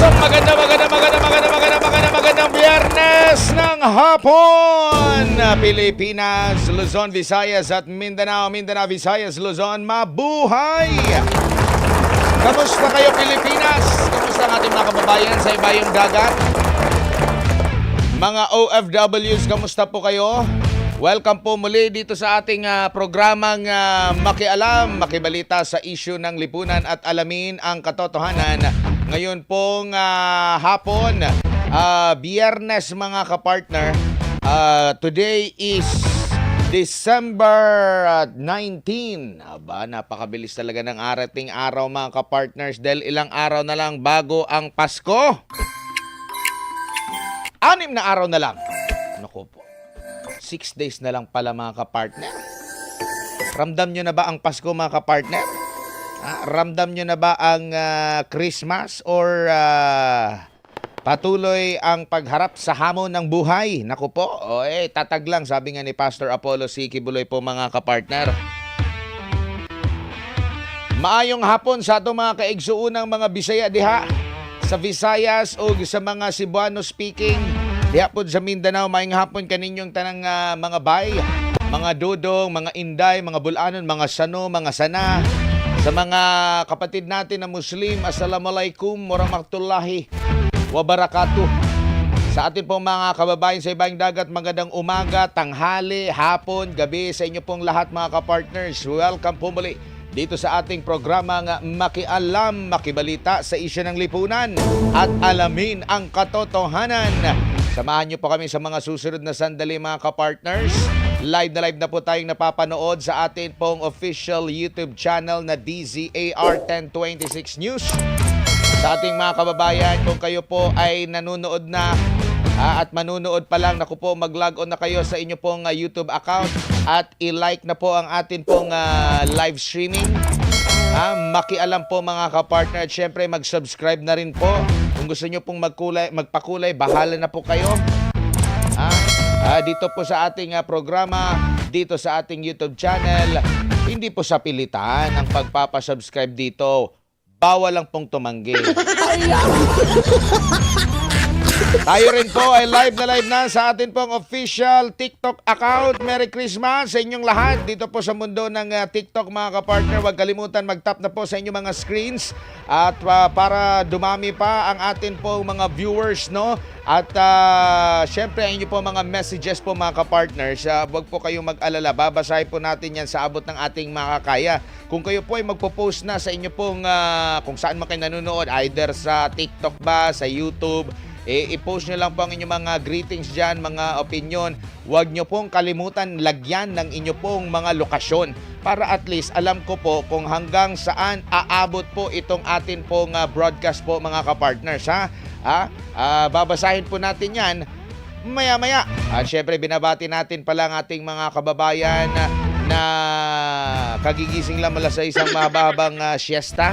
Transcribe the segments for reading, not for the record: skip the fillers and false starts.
Magandang Biyernes ng hapon! Pilipinas, Luzon, Visayas at Mindanao. Mindanao, Visayas, Luzon, mabuhay! Kamusta kayo, Pilipinas? Kamusta ang ating mga kababayan sa ibayong dagat? Mga OFWs, kamusta po kayo? Welcome po muli dito sa ating programang Makialam, Makibalita sa isyu ng lipunan at alamin ang katotohanan. Ngayon pong hapon, Biyernes mga kapartner. Today is December 19. Aba, napakabilis talaga ng arating araw mga kapartners dahil ilang araw na lang bago ang Pasko. 6 na araw na lang. Naku po. 6 days na lang pala mga kapartner. Ramdam nyo na ba ang Pasko mga kapartner? Ramdam nyo na ba ang Christmas or patuloy ang pagharap sa hamon ng buhay? Naku po, tatag lang sabi nga ni Pastor Apollo C. Kibuloy po mga kapartner. Maayong hapon sa itong mga kaigsuunang mga Bisaya diha sa Visayas o sa mga Cebuano speaking diha po sa Mindanao. Maayong hapon kaninyong tanang mga bay, mga dudong, mga inday, mga bulanon, mga sano, mga sana. Sa mga kapatid natin na Muslim, Assalamualaikum warahmatullahi wabarakatuh. Sa atin pong mga kababayan sa ibang dagat, magandang umaga, tanghali, hapon, gabi sa inyo pong lahat mga kapartners. Welcome po muli dito sa ating programang Makialam, Makibalita sa isyu ng lipunan at alamin ang katotohanan. Samahan niyo po kami sa mga susunod na sandali mga kapartners. Live na po tayong napapanood sa atin pong official YouTube channel na DZAR 1026 News. Sa ating mga kababayan, kung kayo po ay nanonood na at manunood pa lang, naku po, mag-log on na kayo sa inyo pong YouTube account at i-like na po ang atin pong live streaming. Makialam po mga kapartner at syempre mag-subscribe na rin po. Kung gusto nyo pong magpakulay, bahala na po kayo. Dito po sa ating programa, dito sa ating YouTube channel, hindi po sa pilitan ang pagpapasubscribe dito. Bawal lang pong tumanggi. Tayo rin po ay live na sa atin pong official TikTok account. Merry Christmas sa inyong lahat dito po sa mundo ng TikTok mga kapartner. Huwag kalimutan mag-tap na po sa inyong mga screens at para dumami pa ang atin pong mga viewers, no? At syempre ang inyo po mga messages po mga kapartners, huwag po kayong mag-alala. Babasahin po natin yan sa abot ng ating makakaya. Kung kayo po ay magpo-post na sa inyo pong kung saan man kayo nanonood, either sa TikTok ba, sa YouTube, i-post nyo lang po ang inyong mga greetings dyan, mga opinion. Huwag nyo pong kalimutan lagyan ng inyo pong mga lokasyon para at least alam ko po kung hanggang saan aabot po itong atin pong broadcast po mga kapartners. Babasahin po natin yan maya-maya. At syempre binabati natin pala ang ating mga kababayan na kagigising lang mula sa isang mahabang siesta.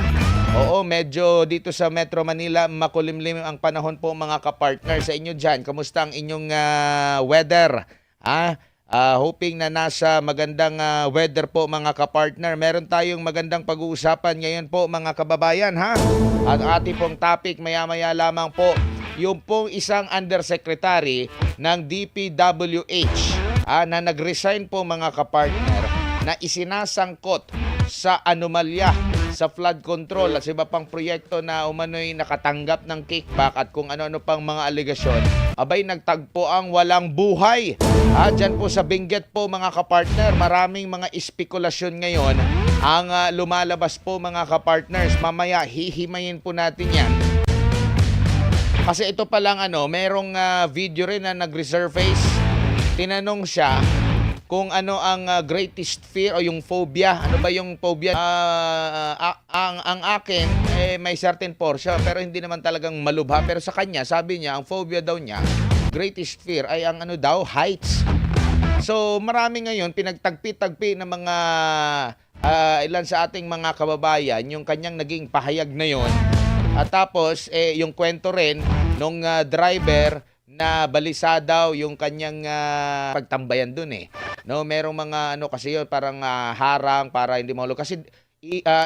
Oo, medyo dito sa Metro Manila, makulimlim ang panahon po mga kapartner. Sa inyo dyan, kamusta ang inyong weather? Hoping na nasa magandang weather po mga kapartner. Meron tayong magandang pag-uusapan ngayon po mga kababayan. At ating pong topic maya-maya lamang po, yung pong isang undersecretary ng DPWH na nag-resign po mga kapartner na isinasangkot sa anomalya sa flood control at sa iba pang proyekto na umano'y nakatanggap ng kickback at kung ano-ano pang mga aligasyon, abay nagtagpo ang walang buhay. Dyan po sa Benguet po mga kapartner, maraming mga espekulasyon ngayon ang lumalabas po mga kapartners. Mamaya hihimayin po natin yan. Kasi ito pa lang merong video rin na nag-resurface. Tinanong siya kung ano ang greatest fear o yung phobia. Ano ba yung phobia? Ang akin, may certain portion pero hindi naman talagang malubha. Pero sa kanya, sabi niya, ang phobia daw niya, greatest fear ay ang heights. So marami ngayon pinagtagpi-tagpi ng mga ilan sa ating mga kababayan yung kanyang naging pahayag na yon. At tapos, yung kwento rin nung driver na balisa daw yung kanyang pagtambayan dun No, merong mga kasi yun parang harang para hindi mahulog kasi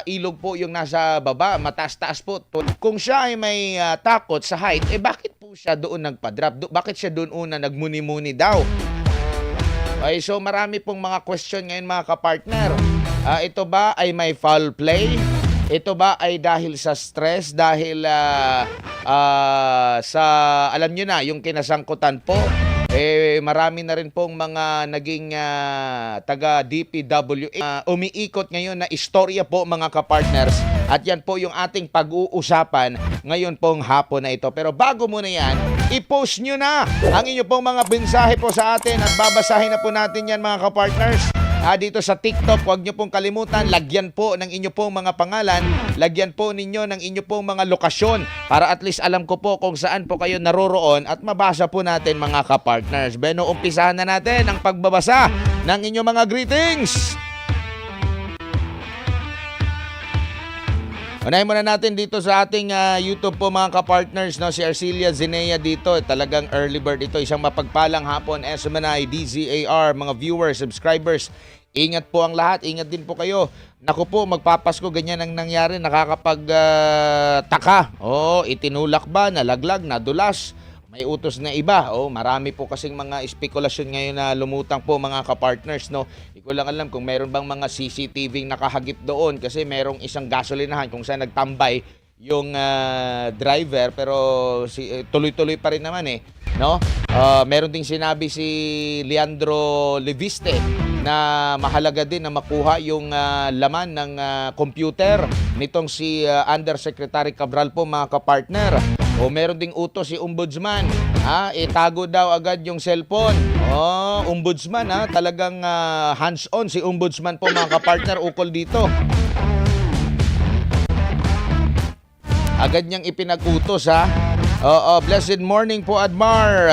ilog po yung nasa baba, mataas-taas po. Kung siya ay may takot sa height, bakit po siya doon nagpa-drop? Bakit siya doon una nagmuni-muni daw? Okay, so marami pong mga question ngayon mga kapartner. Ito ba ay may foul play? Ito ba ay dahil sa stress? Dahil sa, alam nyo na, yung kinasangkutan po? Marami na rin pong mga naging taga DPWH umiikot ngayon na istorya po mga kapartners. At yan po yung ating pag-uusapan ngayon pong hapon na ito. Pero bago muna yan, i-post nyo na ang inyo pong mga mensahe po sa atin at babasahin na po natin yan mga kapartners. Dito sa TikTok, huwag nyo pong kalimutan, lagyan po ng inyo pong mga pangalan, lagyan po ninyo ng inyo pong mga lokasyon para at least alam ko po kung saan po kayo naroroon at mabasa po natin mga kapartners. Beno, umpisahan na natin ang pagbabasa ng inyong mga greetings. Unahin muna natin dito sa ating YouTube po mga kapartners, no? Si Arcilia Zinea dito, talagang early bird ito, isang mapagpalang hapon, SMNI, DZAR, mga viewers, subscribers, ingat po ang lahat, ingat din po kayo. Naku po, magpapasko, ganyan ang nangyari, nakakapagtaka. Itinulak ba, nalaglag, nadulas, may utos na iba. Marami po kasing mga espekulasyon ngayon na lumutang po mga kapartners, no? Hindi ko lang alam kung meron bang mga CCTV nakahagip doon kasi merong isang gasolinahan kung saan nagtambay yung driver pero tuloy-tuloy pa rin naman no? Meron ding sinabi si Leandro Leviste na mahalaga din na makuha yung laman ng computer nitong si Undersecretary Cabral po mga kapartner. Meron ding utos si Ombudsman, itago daw agad yung cellphone. Ombudsman, talagang hands-on si Ombudsman po mga kapartner ukol dito. Agad niyang ipinag-utos blessed morning po Admar,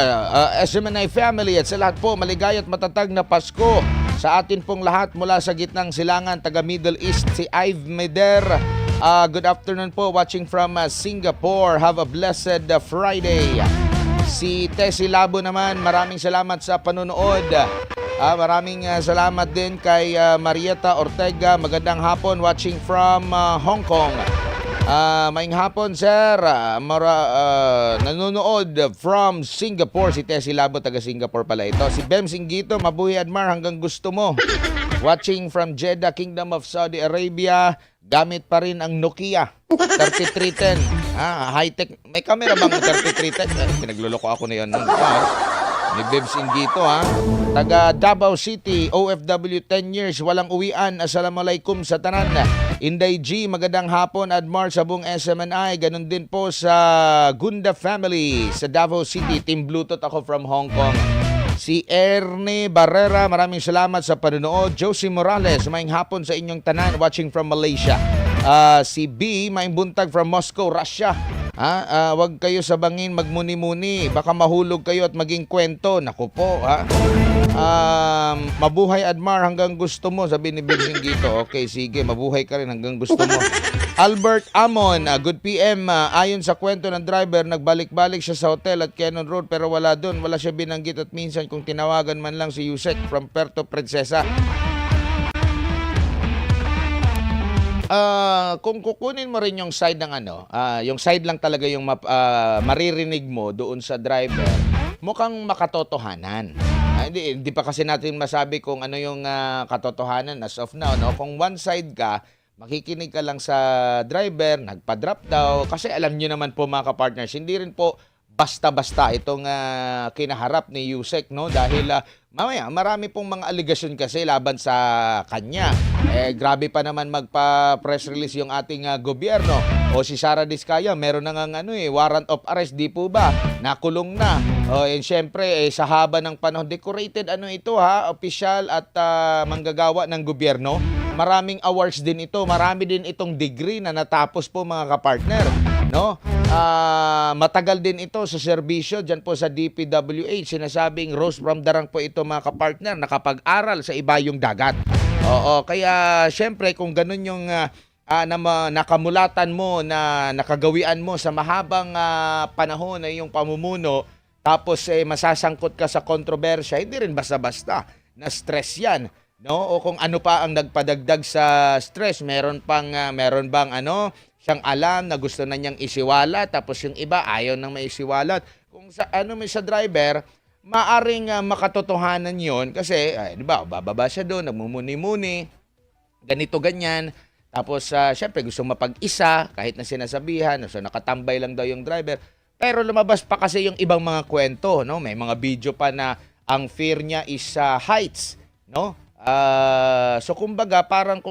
SMNI family at sa lahat po maligaya at matatag na Pasko sa atin pong lahat mula sa gitnang silangan taga Middle East si Ive Meder. Good afternoon po watching from Singapore. Have a blessed Friday. Si Tessie Labo naman, maraming salamat sa panonood. Maraming salamat din kay Marieta Ortega. Magandang hapon watching from Hong Kong. Maing hapon sir, nanonood from Singapore. Si Tessie Labo, taga Singapore pala ito. Si Bem Singgito, mabuhay Admar hanggang gusto mo. Watching from Jeddah, Kingdom of Saudi Arabia. Gamit pa rin ang Nokia 3310. High-tech. May camera bang 3310? Pinagluloko ako na yun. Ni Bem Singgito taga Davao City, OFW 10 years, walang uwian. Assalamualaikum sa tanan. Inday G, magandang hapon Admar sa buong SMNI. Ganun din po sa Gunda family sa Davao City. Team Bluetooth ako from Hong Kong. Si Ernie Barrera, maraming salamat sa panonood. Josie Morales, maing hapon sa inyong tanan watching from Malaysia. Si B, maing buntag from Moscow, Russia. Wag kayo sa bangin magmuni-muni, baka mahulog kayo at maging kwento. Naku po, mabuhay Admar hanggang gusto mo, sabi ni Bebsing Gito. Okay, sige, mabuhay ka rin hanggang gusto mo. Albert Amon, good PM. Ayon sa kwento ng driver, nagbalik-balik siya sa hotel at Cannon Road pero wala doon. Wala siya binanggit at minsan kung tinawagan man lang si Yusek from Puerto Princesa. Kung kukunin mo rin yung side ng yung side lang talaga yung maririnig mo doon sa driver, mukhang makatotohanan. Hindi pa kasi natin masabi kung ano yung katotohanan as of now, no? Kung one side ka, makikinig ka lang sa driver, nagpa-drop daw, kasi alam niyo naman po mga kapartners, hindi rin po basta-basta itong kinaharap ni Yusek, no? Dahil mamaya marami pong mga aligasyon kasi laban sa kanya. Grabe pa naman magpa-press release yung ating gobyerno. O si Sara Diskaya, meron na nga warrant of arrest, di po ba? Nakulong na. And syempre, sa haba ng panahon, decorated ito official at manggagawa ng gobyerno. Maraming awards din ito. Marami din itong degree na natapos po mga kapartner, no? Matagal din ito sa serbisyo dyan po sa DPWH. Sinasabing Rose from Darang po ito mga kapartner, nakapag-aral sa ibayong dagat. Kaya syempre kung ganun yung nakamulatan mo, na nakagawian mo sa mahabang panahon na yung pamumuno, tapos masasangkot ka sa kontrobersya, hindi rin basta-basta na stress yan no? O kung ano pa ang nagpadagdag sa stress, meron bang siyang alam na gusto na niyang isiwalat tapos yung iba ayaw nang maisiwalat. Kung may sa driver, maaring makatotohanan 'yon kasi di ba, bababa siya doon, nagmumuni-muni, ganito ganyan. Tapos syempre gusto mapag-isa kahit na sinasabihan, so nakatambay lang daw yung driver. Pero lumabas pa kasi yung ibang mga kwento, no? May mga video pa na ang fear niya is heights, no? So kumbaga parang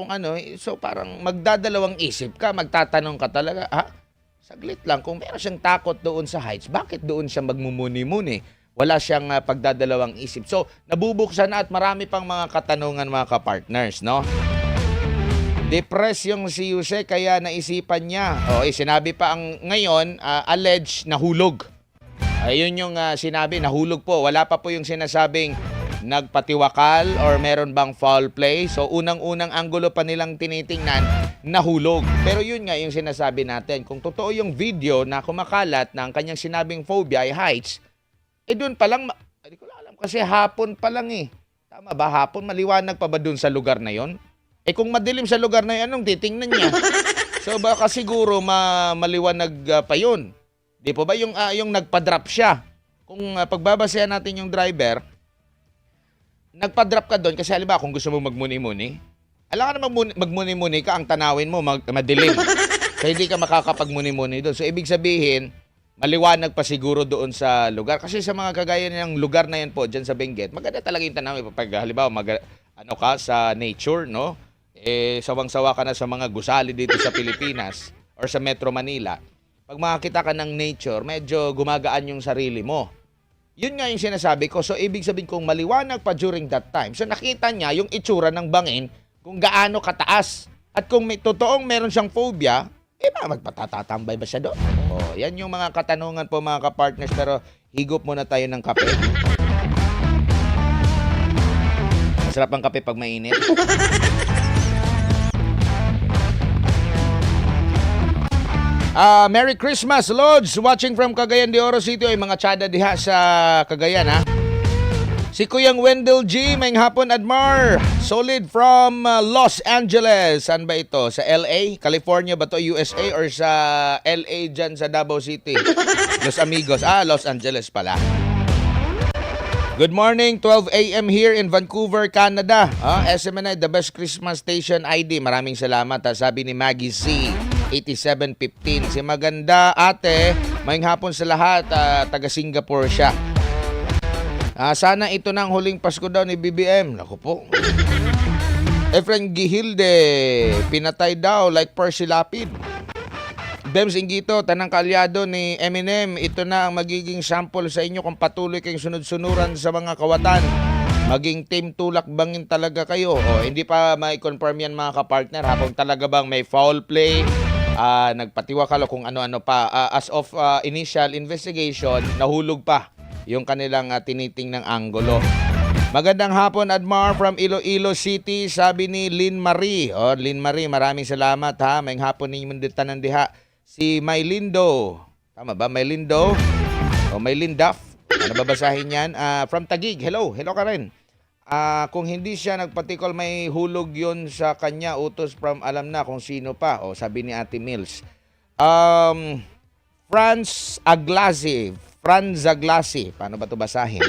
parang magdadalawang isip ka, magtatanong ka talaga, saglit lang, kung meron siyang takot doon sa heights, bakit doon siya magmumuni-muni? Wala siyang pagdadalawang isip. So nabubuksan na at marami pang mga katanungan mga kapartners, no? Depressed yung si Jose kaya naisipan niya. Sinabi pa ngayon, alleged nahulog. Ayun yung sinabi, nahulog po. Wala pa po yung sinasabing nagpatiwakal or meron bang foul play. So unang-unang anggulo pa nilang tinitingnan, nahulog. Pero yun nga yung sinasabi natin. Kung totoo yung video na kumakalat na ang kanyang sinabing phobia ay heights, doon pa lang, hindi ko alam kasi hapon pa lang eh. Tama ba? Hapon, maliwanag pa ba doon sa lugar na yon? Kung madilim sa lugar na yun, anong titingnan niya? So baka siguro maliwanag pa yun. Di po ba yung nagpa-drop siya? Kung pagbabasehan natin yung driver, nagpa-drop ka doon kasi halimbawa kung gusto mo magmuni-muni, alam ka na magmuni-muni ka, ang tanawin mo madilim. So hindi ka makakapagmuni-muni doon. So ibig sabihin, maliwanag pa siguro doon sa lugar. Kasi sa mga kagaya ng lugar na yan po, dyan sa Benguet, maganda talaga yung tanawin. Pag halimbawa, sa nature, no? Sawang-sawa ka na sa mga gusali dito sa Pilipinas or sa Metro Manila. Pag makakita ka ng nature, medyo gumagaan yung sarili mo. Yun nga yung sinasabi ko. So, ibig sabihin kung maliwanag pa during that time. So, nakita niya yung itsura ng bangin kung gaano kataas. At kung totoong meron siyang phobia, magpatatatambay ba siya doon? Yan yung mga katanungan po mga kapartners. Pero higop muna tayo ng kape. Masarap ang kape pag mainit. Merry Christmas, Lods! Watching from Cagayan de Oro City. Ay mga tsada diha sa Cagayan, ha? Si Kuyang Wendell G, mayng hapon Admar. Solid from Los Angeles. Saan ba ito? Sa LA? California ba to? USA? Or sa LA dyan sa Davao City? Los Amigos. Los Angeles pala. Good morning, 12 a.m. here in Vancouver, Canada. SMNI, the best Christmas station ID. Maraming salamat. Sabi ni Maggie C. 8715. Si maganda ate, maying hapon sa lahat. Taga Singapore siya. Sana ito na ang huling Pasko daw ni BBM. Naku po. Efren Gihilde, pinatay daw like Percy Lapid. Dems Ingito, tanang kaalyado ni Eminem, ito na ang magiging sample sa inyo kung patuloy kayong sunod-sunuran sa mga kawatan. Maging team tulak bangin talaga kayo. Hindi pa may confirm yan mga kapartner. Kung talaga bang may foul play, nagpatiwakal kung ano-ano pa. As of initial investigation, nahulog pa yung kanilang tiniting ng anggulo. Magandang hapon, Admar from Iloilo City, sabi ni Lynn Marie. Lynn Marie, maraming salamat ha. May hapon ninyo tanan diha. Si Maylindo. Tama ba? Maylindo? O Maylindaf? Ano babasahin yan? From Taguig. Hello. Hello ka rin. Kung hindi siya nagpatikol, may hulog yon sa kanya. Utos from alam na kung sino pa. Sabi ni Ate Mills. Franz Aglasi. Paano ba ito basahin?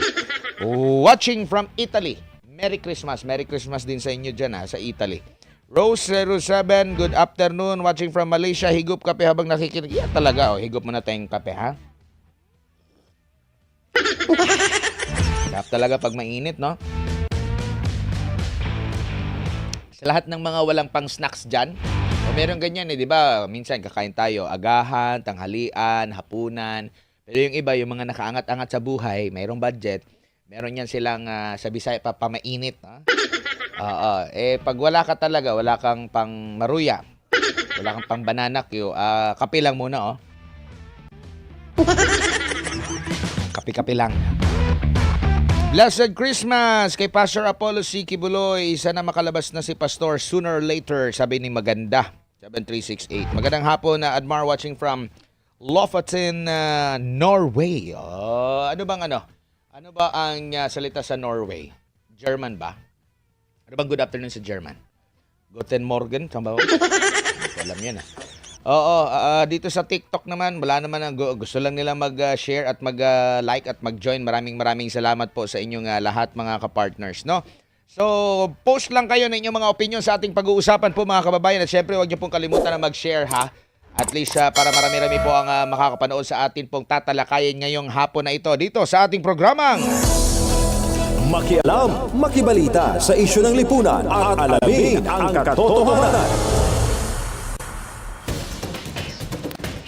Watching from Italy. Merry Christmas. Merry Christmas din sa inyo dyan sa Italy. Rose 07, good afternoon. Watching from Malaysia. Higup kape habang nakikinig. Yan talaga. Higup muna tayong kape, ha? Sarap talaga pag mainit, no? Sa lahat ng mga walang pang snacks dyan, meron ganyan di ba? Minsan kakain tayo, agahan, tanghalian, hapunan. Pero yung iba, yung mga nakaangat-angat sa buhay, mayroong budget, meron yan silang sa Bisaya pamainit. Pag wala ka talaga, wala kang pang maruya, wala kang pang banana Q, kape lang muna, Kape-kape lang. Blessed Christmas kay Pastor Apollo C. Kibuloy. Sana makalabas na si Pastor sooner or later, sabi ni Maganda. 7368. Magandang hapon na Admar watching from Lofoten, Norway. Ano ba ang salita sa Norway? German ba? Ano bang good afternoon sa German? Guten Morgen, tama ba? Hindi ko alam yan Oo, dito sa TikTok naman, wala naman gusto lang nila mag-share at mag-like at mag-join. Maraming salamat po sa inyong lahat mga kapartners, no? So, post lang kayo ng inyong mga opinion sa ating pag-uusapan po mga kababayan. At syempre, huwag niyo pong kalimutan na mag-share ha. At least para marami-rami po ang makakapanood sa atin pong tatalakayin ngayong hapon na ito dito sa ating programang Makialam, makibalita sa isyu ng lipunan at alamin ang katotohanan.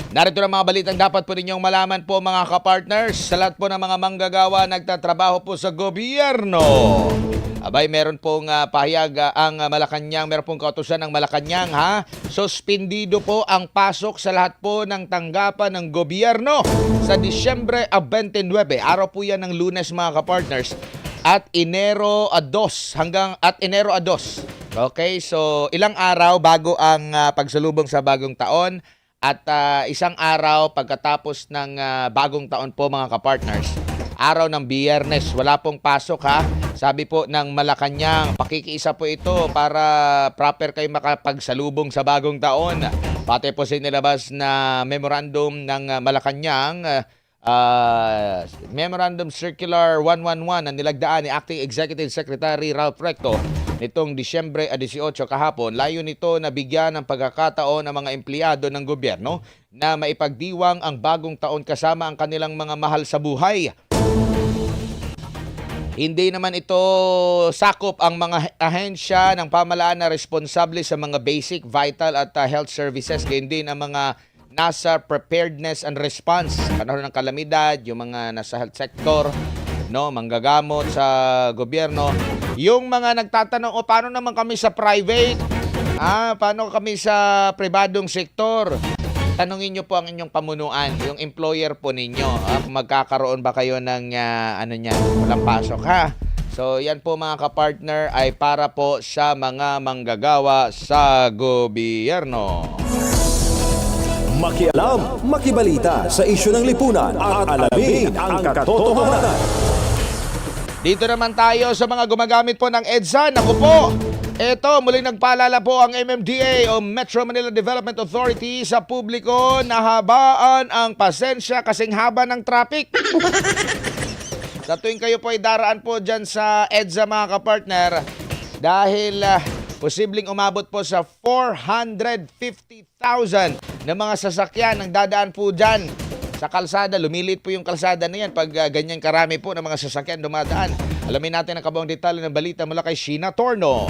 Narito na mga balitang dapat po ninyong malaman po mga kapartners. Sa lahat po ng mga manggagawa nagtatrabaho po sa gobyerno. Abay, meron pong pahayag ang Malacanang, meron pong kautusan ng Malacanang ha. Suspendido po ang pasok sa lahat po ng tanggapan ng gobyerno sa Disyembre 29. Araw po yan ng Lunes mga kapartners. At Enero 2 at Enero 2. Okay, so ilang araw bago ang pagsalubong sa bagong taon. At isang araw pagkatapos ng bagong taon po mga kapartners, araw ng Biyernes, wala pong pasok ha. Sabi po ng Malacanang, pakikiisa po ito para proper kayo makapagsalubong sa bagong taon. Pati po sinilabas na memorandum ng Malacanang, Memorandum Circular 111 na nilagdaan ni Acting Executive Secretary Ralph Recto nitong Disyembre 18 kahapon. Layo nito na bigyan ng pagkakataon ang mga empleyado ng gobyerno na maipagdiwang ang bagong taon kasama ang kanilang mga mahal sa buhay. Hindi naman ito sakop ang mga ahensya ng pamahalaan na responsable sa mga basic, vital at health services, gayon din ang mga nasa preparedness and response, panahon ng kalamidad, yung mga nasa health sector, no, manggagamot sa gobyerno. Yung mga nagtatanong, paano naman kami sa private? Paano kami sa pribadong sektor? Tanungin nyo po ang inyong pamunuan, yung employer po ninyo. Magkakaroon ba kayo ng walang pasok ha? So yan po mga kapartner ay para po sa mga manggagawa sa gobyerno. Makialam, makibalita sa isyu ng lipunan at alamin ang katotohanan. Dito naman tayo sa mga gumagamit po ng EDSA. Naku po, eto muling nagpaalala po ang MMDA o Metro Manila Development Authority sa publiko na habaan ang pasensya kasing haba ng traffic. Sa tuwing kayo po ay daraan po dyan sa EDSA mga kapartner, dahil posibleng umabot po sa 450,000 na mga sasakyan ang dadaan po dyan sa kalsada. Lumilit po yung kalsada na yan pag ganyan karami po ng mga sasakyan dumadaan. Alamin natin ang kabuang detalye ng balita mula kay Sheena Torno.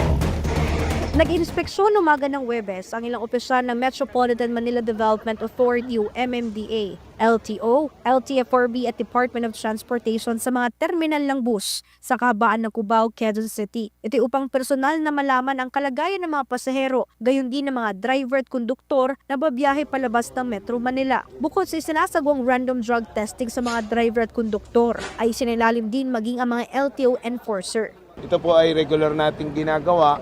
Nag-inspeksyon umaga ng Huwebes ang ilang opisyal ng Metropolitan Manila Development Authority o MMDA, LTO, LTFRB at Department of Transportation sa mga terminal ng bus sa kahabaan ng Cubao, Quezon City. Ito upang personal na malaman ang kalagayan ng mga pasahero, gayon din ng mga driver at konduktor na babiyahe palabas ng Metro Manila. Bukod sa sinasagawang random drug testing sa mga driver at konduktor, ay sinilalim din maging ang mga LTO enforcer. Ito po ay regular nating ginagawa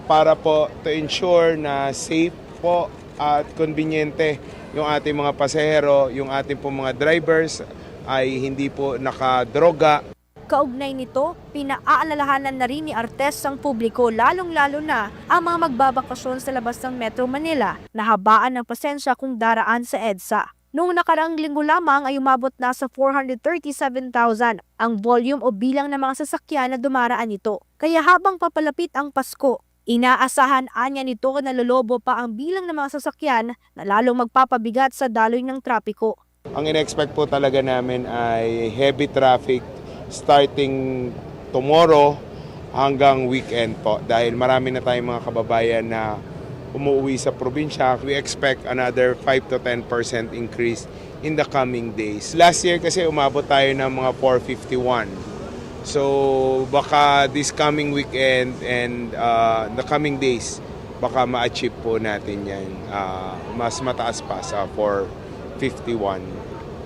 para po to ensure na safe po at konbinyente yung ating mga pasahero, yung ating po mga drivers ay hindi po nakadroga. Kaugnay nito, pinaaalalahanan na rin ni Artes ang publiko lalong-lalo na ang mga magbabakasyon sa labas ng Metro Manila na habaan ng pasensya kung daraan sa EDSA. Noong nakaraang linggo lamang ay umabot na sa 437,000 ang volume o bilang ng mga sasakyan na dumaraan nito. Kaya habang papalapit ang Pasko, inaasahan anya nito na lolobo pa ang bilang ng mga sasakyan na lalong magpapabigat sa daloy ng trapiko. Ang in-expect po talaga namin ay heavy traffic starting tomorrow hanggang weekend po. Dahil marami na tayong mga kababayan na umuwi sa probinsya. We expect another 5 to 10% increase in the coming days. Last year kasi umabot tayo ng mga 451. So baka this coming weekend and the coming days, baka ma-achieve po natin yan. Mas mataas pa sa 451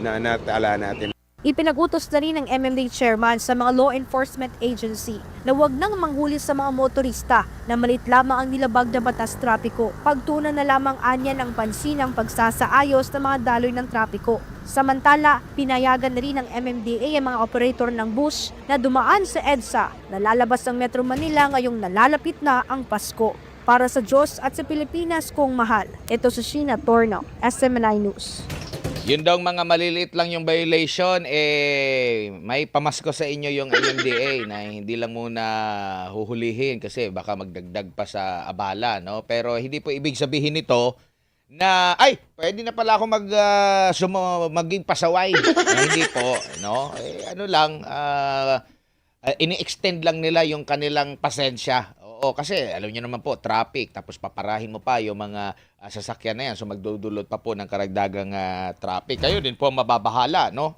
na natala natin. Ipinag-utos na rin ng MMDA chairman sa mga law enforcement agency na huwag nang manghuli sa mga motorista na malit lamang ang nilabag na batas trapiko. Pagtunan na lamang anya ng pansin ang pagsasaayos ng mga daloy ng trapiko. Samantala, pinayagan na rin ng MMDA ang mga operator ng bus na dumaan sa EDSA na lalabas ng Metro Manila ngayong nalalapit na ang Pasko. Para sa Diyos at sa Pilipinas kong mahal. Ito si Sheena Torno, SMNI News. Yun daw mga maliliit lang yung violation, may pamasko sa inyo yung MMDA na hindi lang muna huhulihin kasi baka magdagdag pa sa abala, no? Pero hindi po ibig sabihin nito na, pwede na pala ako maging pasaway. Hindi po, no? Ini-extend lang nila yung kanilang pasensya. Oo, kasi alam niyo naman po, traffic, tapos paparahin mo pa yung mga sasakyan na yan. So magdudulot pa po ng karagdagang traffic. Kayo din po mababahala, no?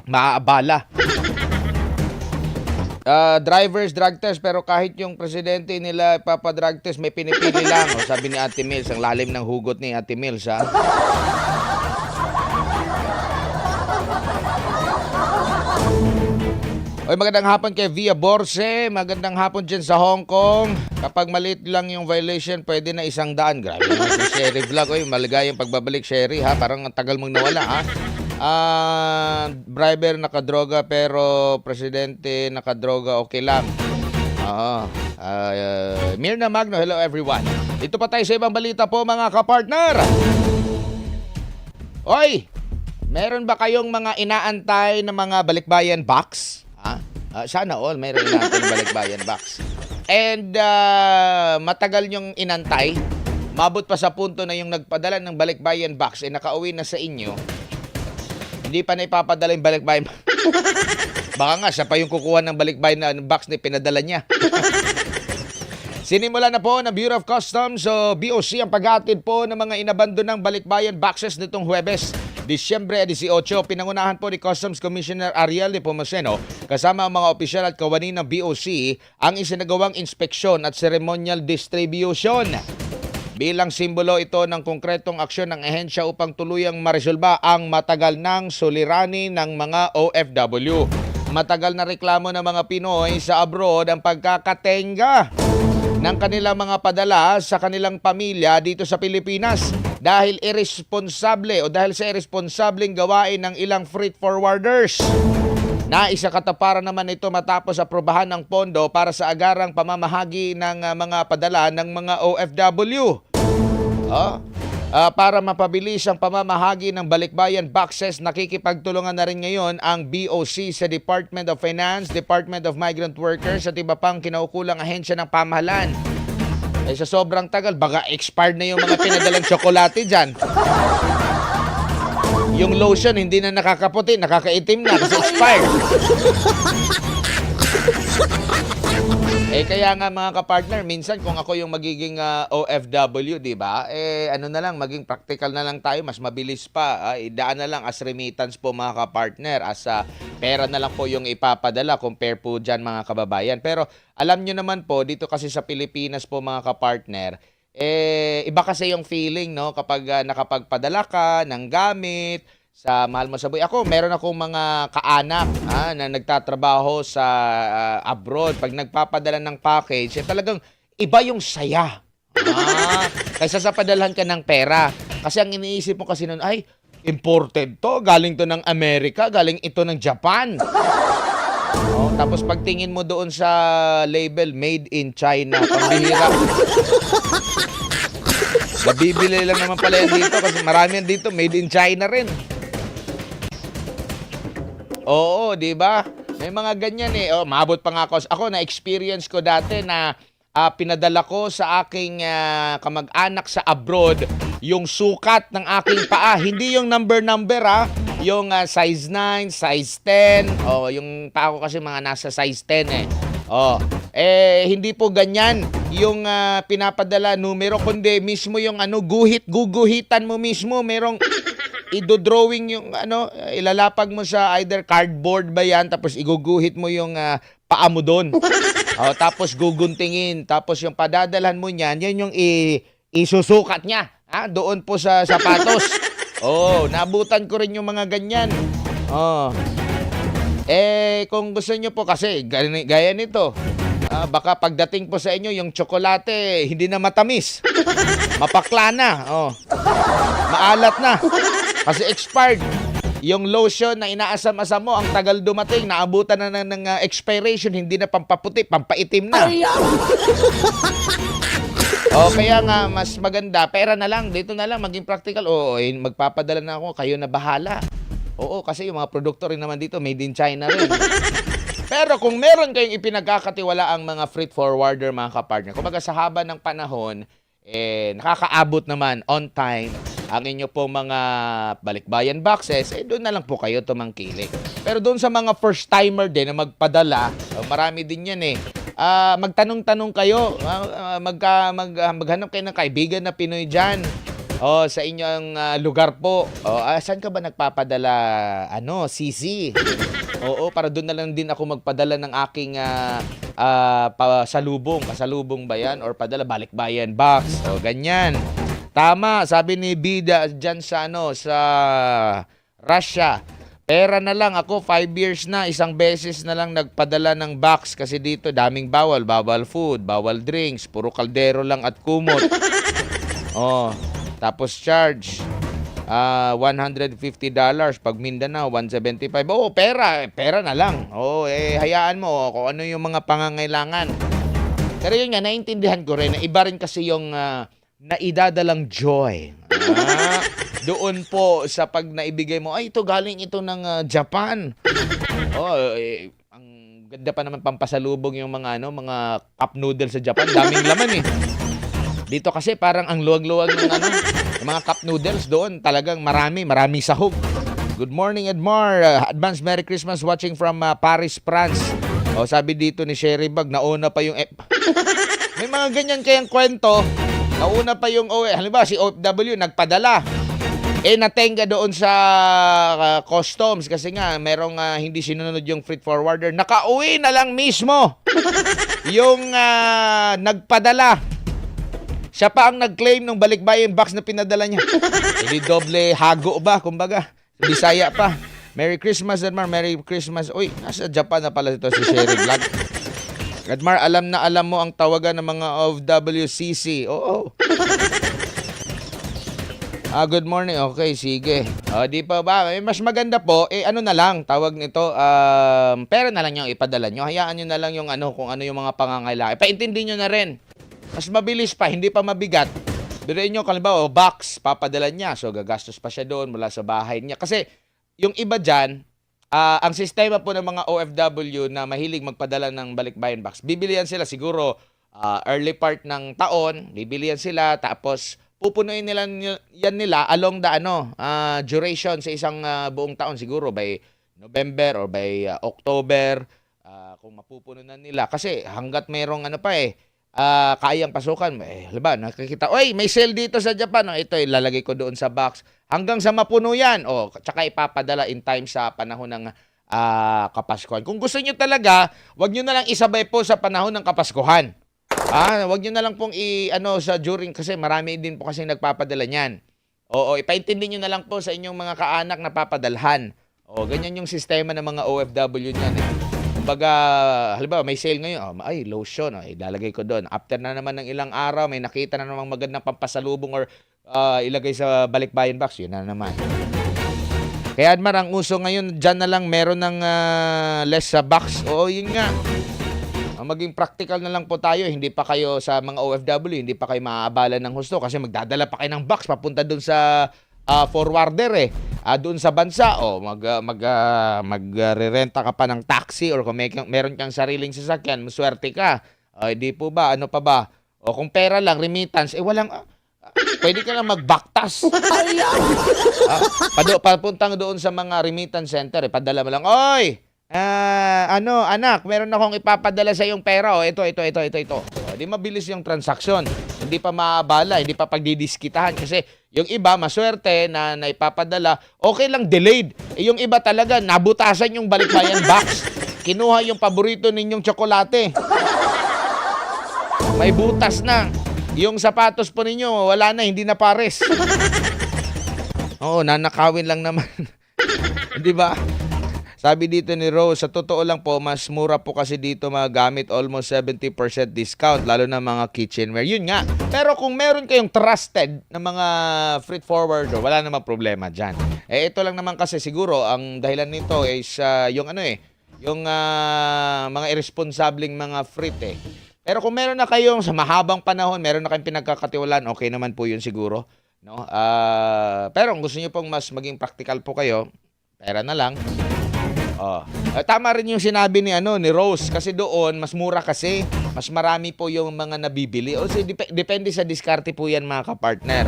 Maaabala. Drivers, drug test, pero kahit yung presidente nila papadrug test, may pinipili lang. O, sabi ni Ate Mills, ang lalim ng hugot ni Ate Mills, ha? Oy, magandang hapon kay Via Borse. Magandang hapon dyan sa Hong Kong. Kapag maliit lang yung violation, pwede na 100. Grabe naman si Sherry Vlog. Oy, maligayang pagbabalik, Sherry, ha? Parang ang tagal mong nawala, ha? Driver nakadroga pero presidente nakadroga, okay lang. Mirna Magno, hello everyone. Ito pa tayo sa ibang balita po, mga kapartner. Oy, meron ba kayong mga inaantay na mga balikbayan box? Sana all mayroon inaantay na balikbayan box. And matagal nyong inantay, mabot pa sa punto na yung nagpadala ng balikbayan box ay nakauwi na sa inyo. Hindi pa na ipapadala yung balikbayan. Baka nga siya pa yung kukuha ng balikbayan box na pinadala niya. Sinimula na po ng Bureau of Customs o BOC ang paghatid po ng mga inabandonang balikbayan boxes nitong Huwebes, Disyembre 18. Pinangunahan po ni Customs Commissioner Ariel de Pomoceno kasama ang mga opisyal at kawani ng BOC ang isinagawang inspeksyon at ceremonial distribution. Bilang simbolo ito ng konkretong aksyon ng ahensya upang tuluyang maresolba ang matagal ng suliranin ng mga OFW. Matagal na reklamo ng mga Pinoy sa abroad ang pagkakatenga ng kanilang mga padala sa kanilang pamilya dito sa Pilipinas dahil sa irresponsableng gawain ng ilang freight forwarders. Naisa kataparan naman ito matapos aprobahan ng pondo para sa agarang pamamahagi ng mga padala ng mga OFW. Para mapabilis ang pamamahagi ng balikbayan boxes, nakikipagtulungan na rin ngayon ang BOC sa Department of Finance, Department of Migrant Workers at iba pang kinaukulang ahensya ng pamahalaan. Sa sobrang tagal, baka expired na yung mga pinadalang tsokolate dyan. Yung lotion, hindi na nakakaputi, nakakaitim na kasi expired. Kaya nga mga kapartner, minsan kung ako yung magiging OFW, di ba? Maging practical na lang tayo, mas mabilis pa. Idaan na lang as remittance po mga kapartner, as pera na lang po yung ipapadala compare po dyan mga kababayan. Pero alam nyo naman po, dito kasi sa Pilipinas po mga kapartner, iba kasi yung feeling, no? Kapag nakapagpadala ka ng gamit, sa mahal mo sa buhay. Ako, meron akong mga kaanak na nagtatrabaho sa abroad. Pag nagpapadala ng package, talagang iba yung saya. Kaysa sa padalhan ka ng pera. Kasi ang iniisip mo kasi nun, imported to. Galing to ng Amerika. Galing ito ng Japan. Tapos pagtingin mo doon sa label, Made in China. Pambihira. Nabibili lang naman pala yan dito kasi marami yan dito, Made in China rin. Oo, di ba? May mga ganyan mabot pa nga ako. Ako, na-experience ko dati na pinadala ko sa aking kamag-anak sa abroad yung sukat ng aking paa. Hindi yung number, yung size 9, size 10. Yung paa ko kasi mga nasa size 10 hindi po ganyan yung pinapadala numero, kundi mismo yung guguhitan mo mismo. Merong idodrawing yung ilalapag mo sa either cardboard ba yan, tapos iguguhit mo yung paa mo doon. Tapos guguntingin, tapos yung padadalhan mo niyan, yan yung isusukat niya doon po sa sapatos. Nabutan ko rin yung mga ganyan. Oh. Kung gusto nyo po kasi, gaya nito, baka pagdating po sa inyo, yung tsokolate, hindi na matamis. Mapakla na. Oh. Maalat na. Kasi expired. Yung lotion na inaasam-asam mo, ang tagal dumating, naabutan na ng expiration, hindi na pampaputi, pampaitim na. Kaya nga, mas maganda, pera na lang, dito na lang, maging practical. Magpapadala na ako, kayo na bahala. Oo, kasi yung mga produkto rin naman dito, made in China rin. Pero kung meron kayong ipinagkakatiwala ang mga freight forwarder, mga kapartner, kumbaga sa haba ng panahon, nakakaabot naman on time ang inyo pong mga balikbayan boxes, doon na lang po kayo tumangkilik. Pero doon sa mga first-timer din na magpadala, marami din yan magtanong-tanong kayo, maghanap kayo ng kaibigan na Pinoy dyan. Sa inyong lugar po. Saan ka ba nagpapadala? CC. Para doon na lang din ako magpadala ng aking pasalubong. Pasalubong ba yan? Or padala balikbayan box. Ganyan. Tama, sabi ni Bida dyan sa Russia. Pera na lang ako, 5 years na, isang beses na lang nagpadala ng box kasi dito daming bawal food, bawal drinks, puro kaldero lang at kumot. Tapos charge $150, pag Mindanao $175. Pera na lang. Hayaan mo kung ano yung mga pangangailangan. Pero yun nga, naiintindihan ko rin na iba rin kasi yung naidadalang joy. Doon po sa pag naibigay mo, ito galing ito ng Japan. Ang ganda pa naman pampasalubong yung mga cup noodles sa Japan. Daming laman Dito kasi parang ang luwag-luwag ng yung mga cup noodles doon. Talagang maraming sahog. Good morning, Edmar. Advance Merry Christmas watching from Paris, France. Sabi dito ni Sherry Bag, nauna pa yung may mga ganyan kayang kwento. Nauna pa yung halimbawa si OFW nagpadala. Natenga doon sa customs kasi nga merong hindi sinunod yung freight forwarder. Nakauwi na lang mismo yung nagpadala. Siya pa ang nag-claim ng balikbayan box na pinadala niya. Hindi doble hago ba, kumbaga. Bisaya pa. Merry Christmas, Edmar. Merry Christmas. Uy, nasa Japan na pala ito si Sherry Vlog. Edmar, alam na alam mo ang tawagan ng mga OFWCC. Oo. Good morning. Okay, sige. Di pa ba? Mas maganda po, ano na lang, tawag nito, pera na lang yung ipadala nyo. Hayaan nyo na lang yung kung ano yung mga pangangailangan. Paintindihin nyo na rin. Mas mabilis pa, hindi pa mabigat. Biruin nyo, kalimbawa, box, papadala niya. So, gagastos pa siya doon mula sa bahay niya. Kasi, yung iba dyan, ang sistema po ng mga OFW na mahilig magpadala ng balikbayan box, bibilihan sila siguro early part ng taon, bibilihan sila, tapos pupunuin nila yan nila along the duration sa isang buong taon, siguro by November or by October, kung mapupuno na nila. Kasi hanggat mayroong kayang pasukan, halimbawa, nakikita, may sale dito sa Japan, ito ilalagay ko doon sa box. Hanggang sa mapuno yan, tsaka ipapadala in time sa panahon ng Kapaskuhan. Kung gusto nyo talaga, wag nyo na lang isabay po sa panahon ng Kapaskuhan. Wag nyo na lang pong sa during, kasi marami din po kasi nagpapadala niyan. Ipaintindi nyo na lang po sa inyong mga kaanak na papadalhan. Ganyan yung sistema ng mga OFW niyan. Kumbaga, halimbawa, may sale ngayon, lotion, ilalagay ko doon. After na naman ng ilang araw, may nakita na namang magandang pampasalubong or ilagay sa balikbayan box, yun na naman. Kaya Admar, ang uso ngayon, dyan na lang meron ng less sa box. Yun nga. Maging practical na lang po tayo. Hindi pa kayo sa mga OFW, hindi pa kayo maaabala ng husto kasi magdadala pa kayo ng box papunta doon sa forwarder doon sa bansa magrerenta ka pa ng taxi or kung meron kang sariling sasakyan, maswerte ka. Di po ba, ano pa ba? Kung pera lang, remittance, walang pwede ka lang magbaktas. Papuntang doon sa mga remittance center, padala mo lang, anak, meron akong ipapadala sa iyong pera. Ito. Di mabilis yung transaksyon. Hindi pa maabala, hindi pa pagdidiskitahan. Kasi yung iba, maswerte na ipapadala, okay lang, delayed. Yung iba talaga, nabutasan yung balikbayan box. Kinuha yung paborito ninyong tsokolate. May butas na. Yung sapatos po ninyo, wala na, hindi na pares. Nanakawin lang naman. Di ba? Sabi dito ni Rose, sa totoo lang po, mas mura po kasi dito magamit, almost 70% discount, lalo na mga kitchenware. Yun nga. Pero kung meron kayong trusted na mga freight forwarder, wala namang problema dyan. Ito lang naman kasi siguro, ang dahilan nito is yung mga irresponsableng mga freight Pero kung meron na kayong sa mahabang panahon, meron na kayong pinagkakatiwalaan, okay naman po yun siguro. No? Pero kung gusto niyo pong mas maging practical po kayo, pera na lang. Tama rin yung sinabi ni Rose kasi doon mas mura kasi, mas marami po yung mga nabibili. O depende sa diskarte po yan mga kapartner.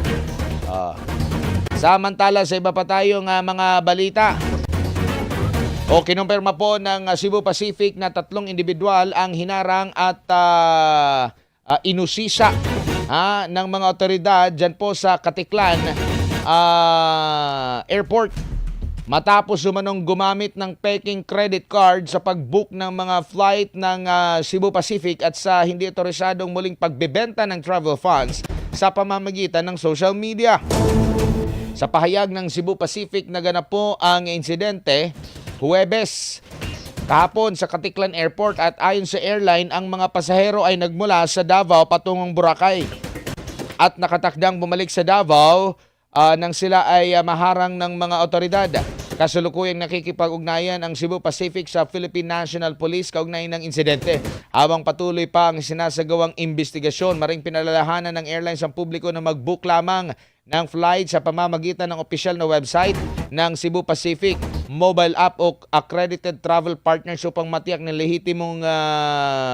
Samantala sa iba pa tayong mga balita. Kinumpirma po ng Cebu Pacific na 3 individual ang hinarang at inusisa ng mga otoridad dyan po sa Katiklan Airport. Matapos umanong gumamit ng peking credit card sa pag-book ng mga flight ng Cebu Pacific at sa hindi otorisadong muling pagbebenta ng travel funds sa pamamagitan ng social media. Sa pahayag ng Cebu Pacific, naganap po ang insidente Huwebes kahapon sa Katiklan Airport at ayon sa airline, ang mga pasahero ay nagmula sa Davao patungong Boracay at nakatakdang bumalik sa Davao nang sila ay maharang ng mga otoridad. Kasalukuyang nakikipag-ugnayan ang Cebu Pacific sa Philippine National Police kaugnay ng insidente. Habang patuloy pa ang sinasagawang investigasyon, maring pinalalahanan ng airlines ang publiko na mag-book lamang ng flight sa pamamagitan ng opisyal na website ng Cebu Pacific, mobile app o accredited travel partners upang matiyak ng lehitimong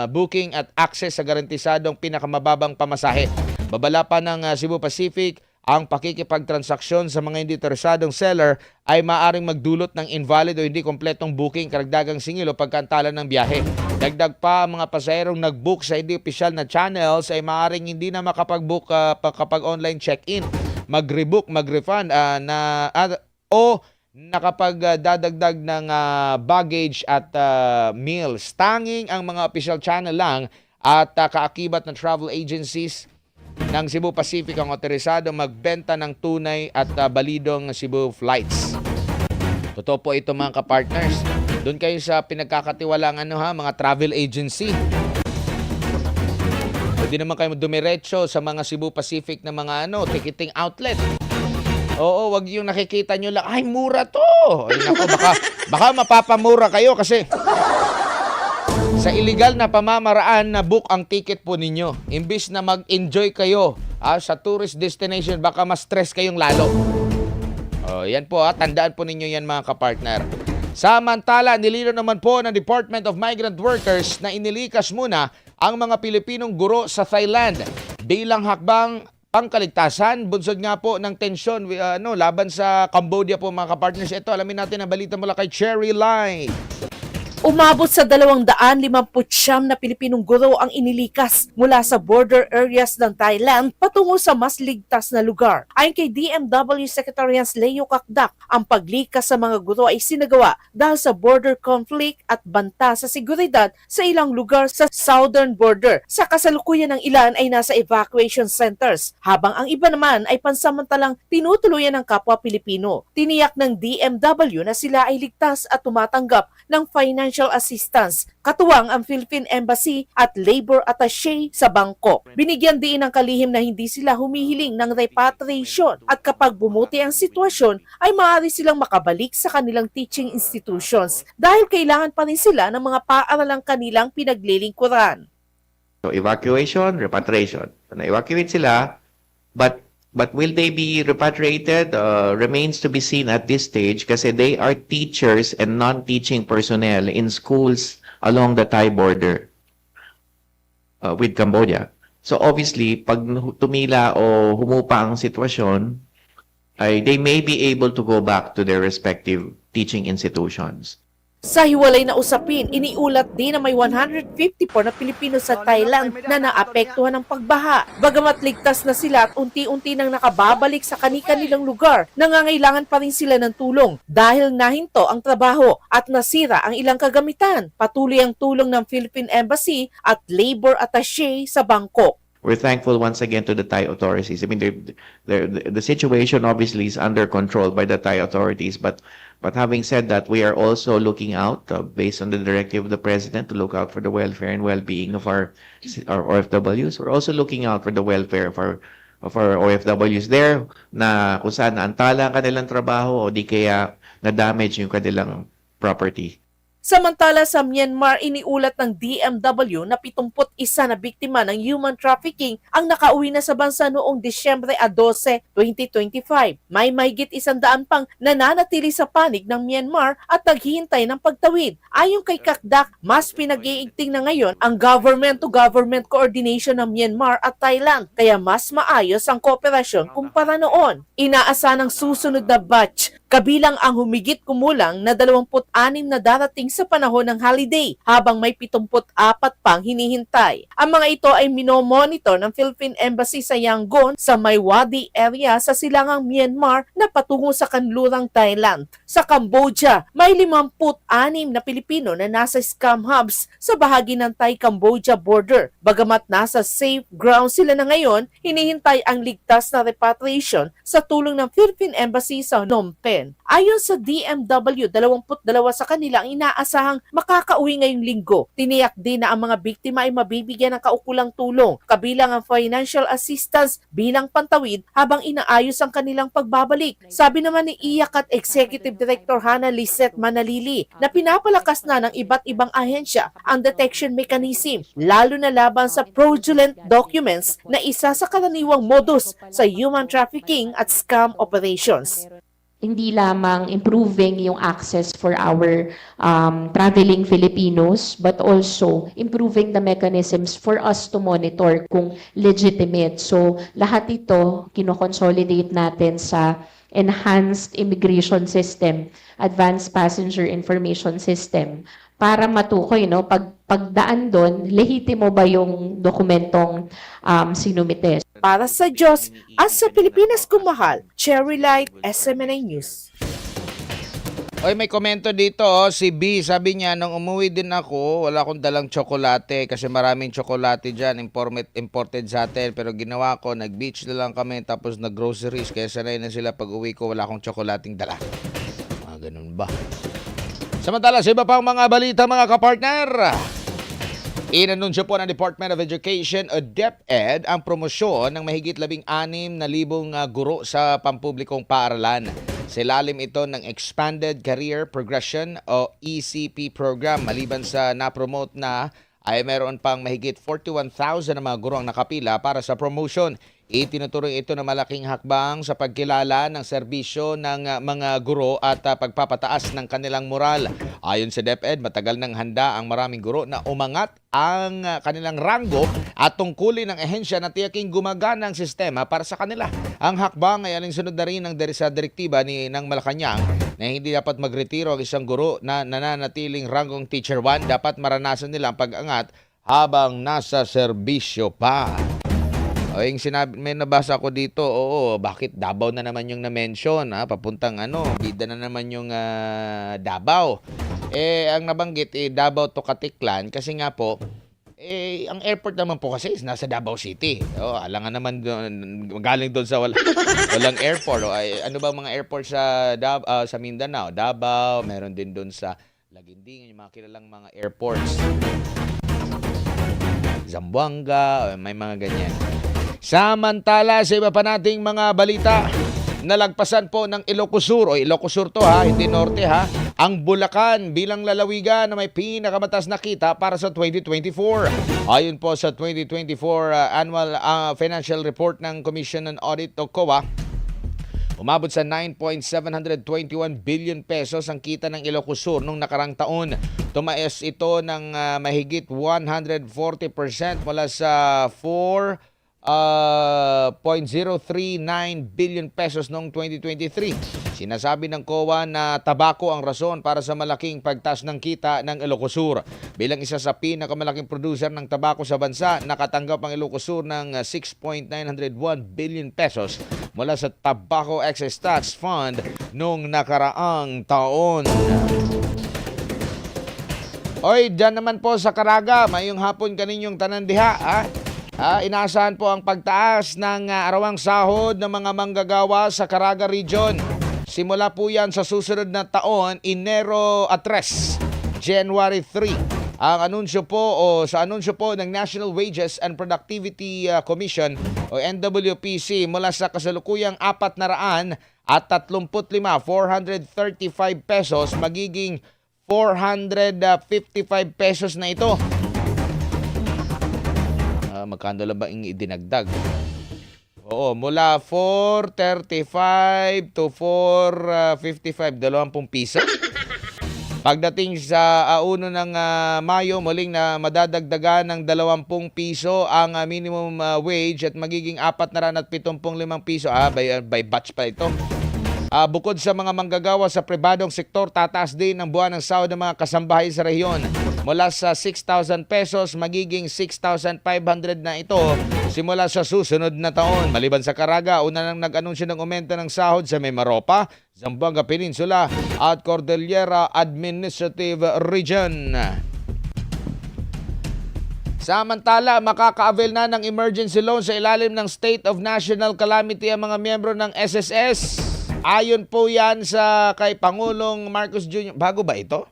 booking at access sa garantisadong pinakamababang pamasahe. Babala pa ng Cebu Pacific, ang pakikipagtransaksyon sa mga hindi interesadong seller ay maaaring magdulot ng invalid o hindi kompletong booking, karagdagang singil o pagkantalan ng biyahe. Dagdag pa, ang mga pasahero nag-book sa hindi opisyal na channels ay maaaring hindi na makapag-book kapag online check-in, mag-rebook, mag-refund o nakapagdadagdag ng baggage at meals. Tanging ang mga official channel lang at kaakibat ng travel agencies ng Cebu Pacific ang otorisado magbenta ng tunay at balidong Cebu flights. Totoo po ito mga kapartners. Doon kayo sa pinagkakatiwalang mga travel agency. Pwede naman kayo dumiretso sa mga Cebu Pacific na mga ticketing outlet. Oo, wag yung nakikita nyo lang, ay mura to. Ay nako, baka mapapamura kayo kasi sa illegal na pamamaraan na book ang ticket po ninyo. Imbis na mag-enjoy kayo sa tourist destination, baka ma-stress kayong lalo. Yan po, tandaan po ninyo yan mga kapartner. Samantala, nilino naman po ng Department of Migrant Workers na inilikas muna ang mga Pilipinong guro sa Thailand bilang hakbang pangkaligtasan. Bunsod nga po ng tensyon laban sa Cambodia po mga kapartners. Ito, alamin natin ang balita mula kay Cherry Line. Umabot sa 259 na Pilipinong guro ang inilikas mula sa border areas ng Thailand patungo sa mas ligtas na lugar. Ayon kay DMW Secretary Leo Kakdak, ang paglikas sa mga guro ay sinagawa dahil sa border conflict at banta sa seguridad sa ilang lugar sa southern border. Sa kasalukuyan ng ilan ay nasa evacuation centers, habang ang iba naman ay pansamantalang tinutuluyan ng kapwa Pilipino. Tiniyak ng DMW na sila ay ligtas at tumatanggap ng financial assistance, katuwang ang Philippine Embassy at Labor Attaché sa Bangkok. Binigyan din ng kalihim na hindi sila humihiling ng repatriation at kapag bumuti ang sitwasyon ay maaari silang makabalik sa kanilang teaching institutions dahil kailangan pa rin sila ng mga paaralang kanilang pinaglilingkuran. So evacuation, repatriation. Na-evacuate sila, but will they be repatriated remains to be seen at this stage kasi they are teachers and non-teaching personnel in schools along the Thai border with Cambodia. So obviously, pag tumila o humupa ang sitwasyon, they may be able to go back to their respective teaching institutions. Sa hiwalay na usapin, iniulat din na may 154 na Pilipino sa Thailand na naapektuhan ng pagbaha. Bagamat ligtas na sila at unti-unti nang nakababalik sa kani-kanilang lugar, nangangailangan pa rin sila ng tulong dahil nahinto ang trabaho at nasira ang ilang kagamitan. Patuloy ang tulong ng Philippine Embassy at Labor Attaché sa Bangkok. We're thankful once again to the Thai authorities. I mean, the situation obviously is under control by the Thai authorities, but But having said that, we are also looking out, based on the directive of the President, to look out for the welfare and well-being of our OFWs. We're also looking out for the welfare of our OFWs there na kung saan naantala ang kanilang trabaho o di kaya na-damage yung kanilang property. Samantala sa Myanmar, iniulat ng DMW na 71 na biktima ng human trafficking ang nakauwi na sa bansa noong Disyembre 12, 2025. May mahigit 100 pang nananatili sa panig ng Myanmar at naghihintay ng pagtawid. Ayon kay Kakdak, mas pinag-iigting na ngayon ang government-to-government coordination ng Myanmar at Thailand, kaya mas maayos ang kooperasyon kumpara noon. Inaasahan ng susunod na batch, kabilang ang humigit kumulang na 26 na darating sa panahon ng holiday, habang may 74 pang hinihintay. Ang mga ito ay minomonitor ng Philippine Embassy sa Yangon sa Maiwadi area sa silangang Myanmar na patungo sa kanlurang Thailand. Sa Cambodia, may 56 na Pilipino na nasa scam hubs sa bahagi ng Thai-Cambodia border. Bagamat nasa safe ground sila na ngayon, hinihintay ang ligtas na repatriation sa tulong ng Philippine Embassy sa Phnom Penh. Ayon sa DMW, 22 sa kanila ang inaasahang makakauwi ngayong linggo. Tiniyak din na ang mga biktima ay mabibigyan ng kaukulang tulong, kabilang ang financial assistance bilang pantawid habang inaayos ang kanilang pagbabalik. Sabi naman ni IACAT Executive Director Hannah Lisette Manalili na pinapalakas na ng iba't ibang ahensya ang detection mechanism, lalo na laban sa fraudulent documents na isa sa karaniwang modus sa human trafficking at scam operations. Hindi lamang improving yung access for our traveling Filipinos, but also improving the mechanisms for us to monitor kung legitimate. So lahat ito kino-consolidate natin sa enhanced immigration system, advanced passenger information system, para matukoy, no, pagdaan doon, lehitimo ba yung dokumentong sinumite. Para sa Diyos at sa Pilipinas kumahal, Cherry Light, SMNA News. Oy, may komento dito, si B, sabi niya, nung umuwi din ako, wala akong dalang tsokolate kasi maraming tsokolate dyan, imported sa atin. Pero ginawa ko, nag-beach na lang kami, tapos nag-groceries, kaya sanay na sila pag uwi ko, wala akong tsokolating dala. Ganun ba? Samantala, sa iba pang mga balita, mga kapartner, inanunsyo po ng Department of Education o DepEd ang promosyon ng mahigit 16,000 guro sa pampublikong paaralan. Sa ilalim ito ng Expanded Career Progression o ECP program. Maliban sa na-promote na, ay meron pang mahigit 41,000 na mga guro ang nakapila para sa promotion. Itinuturing ito na malaking hakbang sa pagkilala ng serbisyo ng mga guro at pagpapataas ng kanilang moral. Ayon sa DepEd, matagal nang handa ang maraming guro na umangat ang kanilang ranggo at tungkulin ng ehensya na tiyaking gumagana ang sistema para sa kanila. Ang hakbang ay alinsunod na rin sa direktiba ng Malacanang na hindi dapat magretiro ang isang guro na nananatiling ranggong Teacher 1. Dapat maranasan nila ang pag-angat habang nasa serbisyo pa. O yung sinabi, may nabasa ko dito, bakit Davao na naman yung na-mention, papuntang bida na naman yung Davao. Ang nabanggit, Davao to Katiklan, kasi nga po, ang airport naman po kasi is nasa Davao City. Alangan naman galing doon sa walang airport. Ano ba mga airport sa sa Mindanao? Davao, meron din doon sa Laguinding, yung mga kilalang mga airports. Zamboanga, may mga ganyan. Samantala, sa iba pa nating mga balita, nalagpasan po ng Ilocos Sur, Ilocos Sur to hindi Norte ang Bulacan bilang lalawigan na may pinakamataas na kita para sa 2024. Ayon po sa 2024 Annual Financial Report ng Commission on Audit o COA, umabot sa 9.721 billion pesos ang kita ng Ilocos Sur nung nakarang taon. Tumaas ito ng mahigit 140% mula sa 0.039 billion pesos noong 2023. Sinasabi ng COA na tabako ang rason para sa malaking pagtaas ng kita ng Ilocos Sur. Bilang isa sa pinakamalaking producer ng tabako sa bansa, nakatanggap ang Ilocos Sur ng 6.901 billion pesos mula sa Tobacco Excise Tax Fund noong nakaraang taon. Oy, dyan naman po sa Caraga, mayong hapon kaninyong tanandiha, inaasahan po ang pagtaas ng arawang sahod ng mga manggagawa sa Caraga Region. Simula po yan sa susunod na taon, Enero 3, January 3. Ang anunsyo po sa anunsyo po ng National Wages and Productivity Commission o NWPC mula sa kasalukuyang 435 pesos magiging 455 pesos na ito. Magkano lang ba ang idinagdag? Oo, mula 435 to 455, 20 piso. Pagdating sa 1 ng Mayo, muling na madadagdagan ng 20 piso ang minimum wage at magiging 475 piso. By batch pa ito. Bukod sa mga manggagawa sa pribadong sektor, tataas din ang buwan ng sahod ng mga kasambahay sa rehiyon. Mula sa 6,000 pesos, magiging 6,500 na ito simula sa susunod na taon. Maliban sa Caraga, una nang nag-anunsyo ng aumento ng sahod sa Mimaropa, Zamboanga Peninsula at Cordillera Administrative Region. Samantala, makaka-avail na ng emergency loan sa ilalim ng State of National Calamity ang mga miyembro ng SSS. Ayon po yan sa kay Pangulong Marcos Jr. Bago ba ito?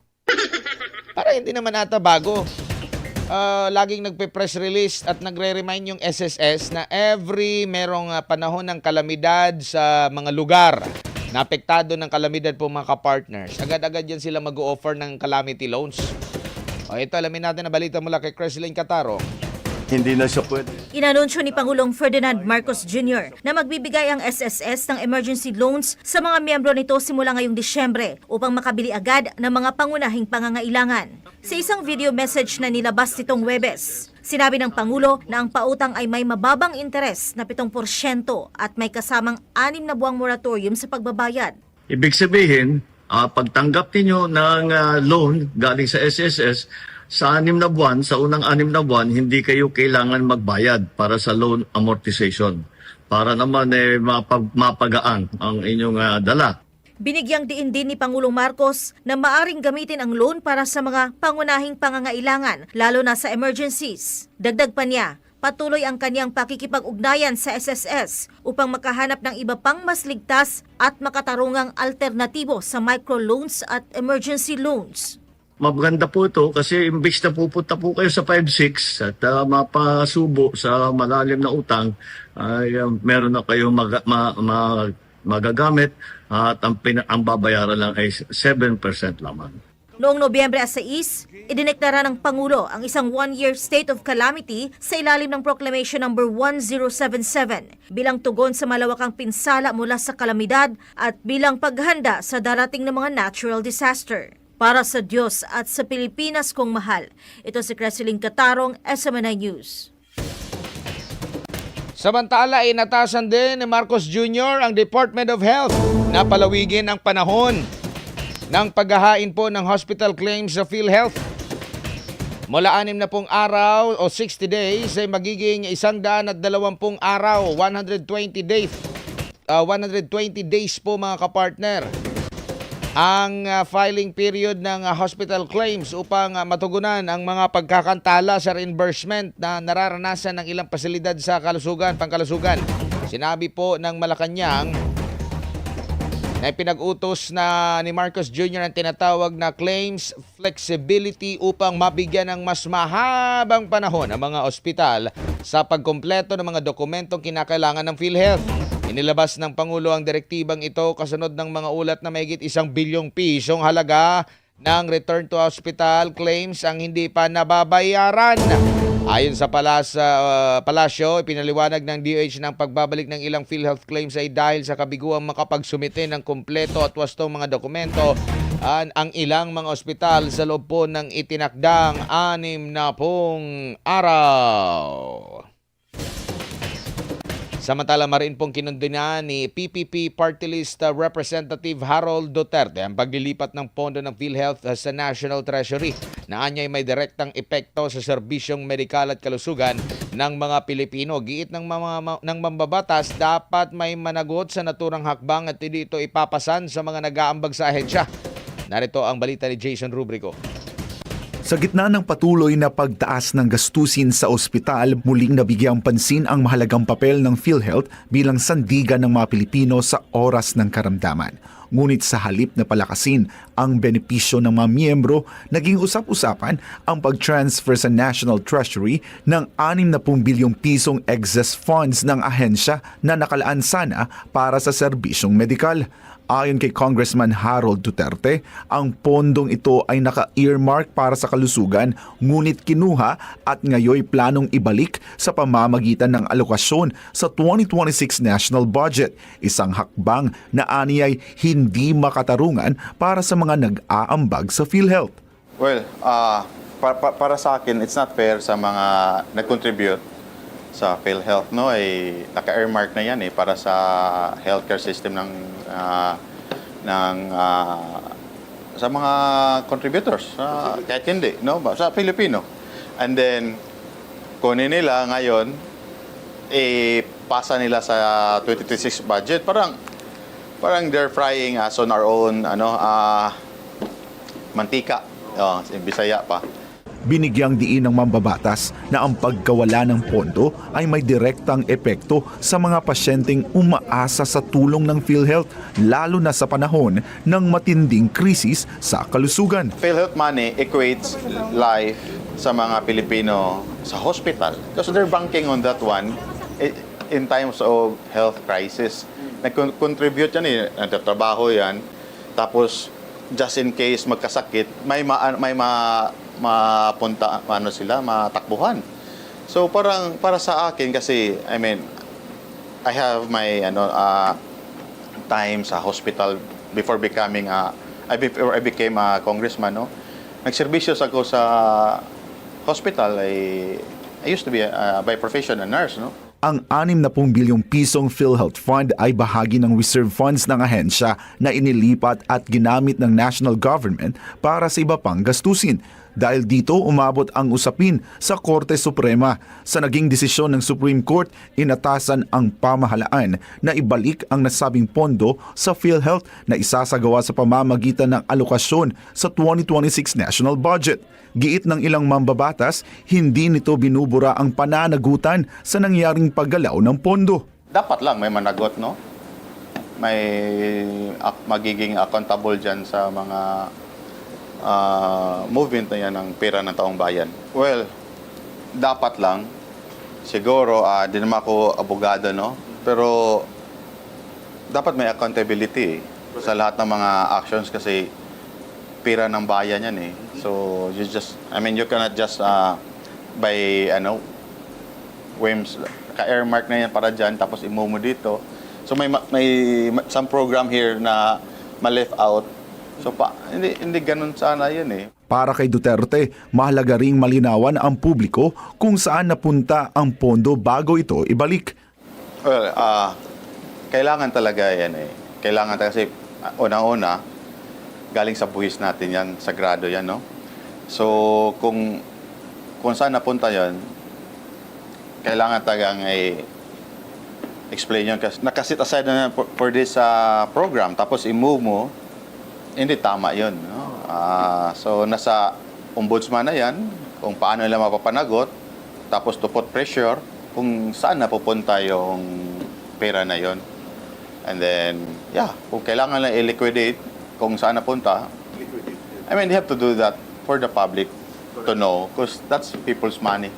Para hindi naman ata bago. Laging nagpe-press release at nagre-remind yung SSS na every merong panahon ng kalamidad sa mga lugar na apektado ng kalamidad po mga ka-partners. Agad-agad yan sila mag-o-offer ng calamity loans. Ito, alamin natin na balita mula kay Creslin Cataro. Hindi na siya pwede. Inanunsyo ni Pangulong Ferdinand Marcos Jr. na magbibigay ang SSS ng emergency loans sa mga miyembro nito simula ngayong Disyembre upang makabili agad ng mga pangunahing pangangailangan. Sa isang video message na nilabas nitong Huwebes, sinabi ng Pangulo na ang pautang ay may mababang interes na 7% at may kasamang 6 na buwang moratorium sa pagbabayad. Ibig sabihin, pagtanggap ninyo ng loan galing sa SSS, sa 6 na buwan, sa unang 6 na buwan, hindi kayo kailangan magbayad para sa loan amortization. Para naman mapagaan ang inyong dala. Binigyang diin din ni Pangulong Marcos na maaring gamitin ang loan para sa mga pangunahing pangangailangan, lalo na sa emergencies. Dagdag pa niya, patuloy ang kanyang pakikipag-ugnayan sa SSS upang makahanap ng iba pang mas ligtas at makatarungang alternatibo sa microloans at emergency loans. Maganda po ito kasi imbis na pupunta po kayo sa 5-6 at mapasubo sa malalim na utang, ay meron na kayong magagamit at ang babayaran lang ay 7% lamang. Noong Nobyembre 6, idineklara ng Pangulo ang isang 1-year state of calamity sa ilalim ng Proclamation No. 1077 bilang tugon sa malawakang pinsala mula sa kalamidad at bilang paghanda sa darating na mga natural disaster. Para sa Diyos at sa Pilipinas kong mahal, ito si Creslin Catarong, SMNI News. Samantala, inatasan din ni Marcos Jr. ang Department of Health na palawigin ang panahon ng paghahain po ng hospital claims sa PhilHealth. Mula 6 na pong araw o 60 days ay magiging 120 araw, 120 days. 120 days po mga kapartner ang filing period ng hospital claims upang matugunan ang mga pagkakantala sa reimbursement na nararanasan ng ilang pasilidad sa pangkalusugan. Sinabi po ng Malacanang na pinag-utos na ni Marcos Jr. ang tinatawag na claims flexibility upang mabigyan ng mas mahabang panahon ang mga ospital sa pagkumpleto ng mga dokumentong kinakailangan ng PhilHealth. Inilabas ng Pangulo ang direktibang ito kasunod ng mga ulat na mahigit 1 bilyong pisong halaga ng return to hospital claims ang hindi pa nababayaran. Ayon sa palasyo, pinaliwanag ng DOH ng pagbabalik ng ilang PhilHealth claims ay dahil sa kabiguang makapagsumite ng kumpleto at wastong mga dokumento ang ilang mga ospital sa loob po ng itinakdang 60 araw. Samantala, marin pong kinundina ni PPP Party List Representative Harold Duterte ang paglilipat ng pondo ng PhilHealth sa National Treasury na anyay may direktang epekto sa serbisyong medikal at kalusugan ng mga Pilipino. Giit ng mambabatas, dapat may managot sa naturang hakbang at hindi ito ipapasan sa mga nag-aambag sa ahensya. Narito ang balita ni Jason Rubrico. Sa gitna ng patuloy na pagtaas ng gastusin sa ospital, muling nabigyang pansin ang mahalagang papel ng PhilHealth bilang sandigan ng mga Pilipino sa oras ng karamdaman. Ngunit sa halip na palakasin ang benepisyo ng mga miyembro, naging usap-usapan ang pag-transfer sa National Treasury ng 60 bilyong pisong excess funds ng ahensya na nakalaan sana para sa serbisyong medikal. Ayon kay Congressman Harold Duterte, ang pondong ito ay naka-earmark para sa kalusugan ngunit kinuha at ngayoy planong ibalik sa pamamagitan ng alokasyon sa 2026 national budget. Isang hakbang na aniyay hindi makatarungan para sa mga nag-aambag sa PhilHealth. Well, para sa akin, it's not fair sa mga nag-contribute sa PhilHealth, no? Ay naka-earmark na yan para sa healthcare system sa mga contributors, kahit hindi, no? Sa Pilipino. And then kunin nila ngayon, pasa nila sa 2026 budget. Parang they're frying us on our own mantika. Bisaya pa. Binigyang diin ng mambabatas na ang pagkawala ng pondo ay may direktang epekto sa mga pasyenteng umaasa sa tulong ng PhilHealth, lalo na sa panahon ng matinding krisis sa kalusugan. PhilHealth money equates life sa mga Pilipino sa hospital. Because they're banking on that one in times of health crisis. Nag-contribute yan nagtatrabaho yan. Tapos, just in case magkasakit, may mapunta matakbuhan. So para sa akin kasi I have my time sa hospital before I became a congressman, no. Nagserbisyo ako sa hospital. I used to be by profession a nurse, no. Ang 60 bilyong pisong PhilHealth Fund ay bahagi ng reserve funds ng ahensya na inilipat at ginamit ng national government para sa iba pang gastusin. Dahil dito umabot ang usapin sa Korte Suprema. Sa naging desisyon ng Supreme Court, inatasan ang pamahalaan na ibalik ang nasabing pondo sa PhilHealth na isasagawa sa pamamagitan ng alokasyon sa 2026 national budget. Giit ng ilang mambabatas, hindi nito binubura ang pananagutan sa nangyaring paggalaw ng pondo. Dapat lang may managot, no? May magiging accountable dyan sa mga movement na yan ng pera ng taong bayan. Well, dapat lang. Siguro, di naman ako abogado, no? Pero dapat may accountability sa lahat ng mga actions kasi pera ng bayan yan So, you cannot just by whims, ka-earmark na yan para dyan, tapos imumo dito. So, may some program here na ma-left out. So, hindi ganun sana yun Para kay Duterte, mahalaga ring malinawan ang publiko kung saan napunta ang pondo bago ito ibalik. Well, kailangan talaga yan Kailangan talaga kasi unang-una, galing sa buwis natin yan, sagrado yan, no? So, kung saan napunta yan, kailangan talagang explain yun. Kasi nakasit aside na for this program, tapos i-move mo, hindi tama yun, no? So, nasa ombudsman na yan, kung paano nila mapapanagot, tapos to put pressure kung saan napupunta yung pera na yon. And then, kung kailangan lang i-liquidate kung saan napunta, they have to do that for the public to know because that's people's money.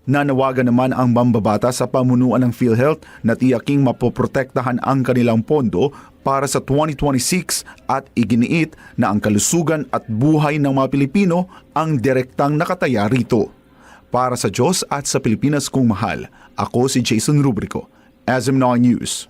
Nanawagan naman ang mambabata sa pamunuan ng PhilHealth na tiyaking mapoprotektahan ang kanilang pondo para sa 2026 at iginiit na ang kalusugan at buhay ng mga Pilipino ang direktang nakataya rito. Para sa Diyos at sa Pilipinas kong mahal, ako si Jason Rubrico, SM9 News.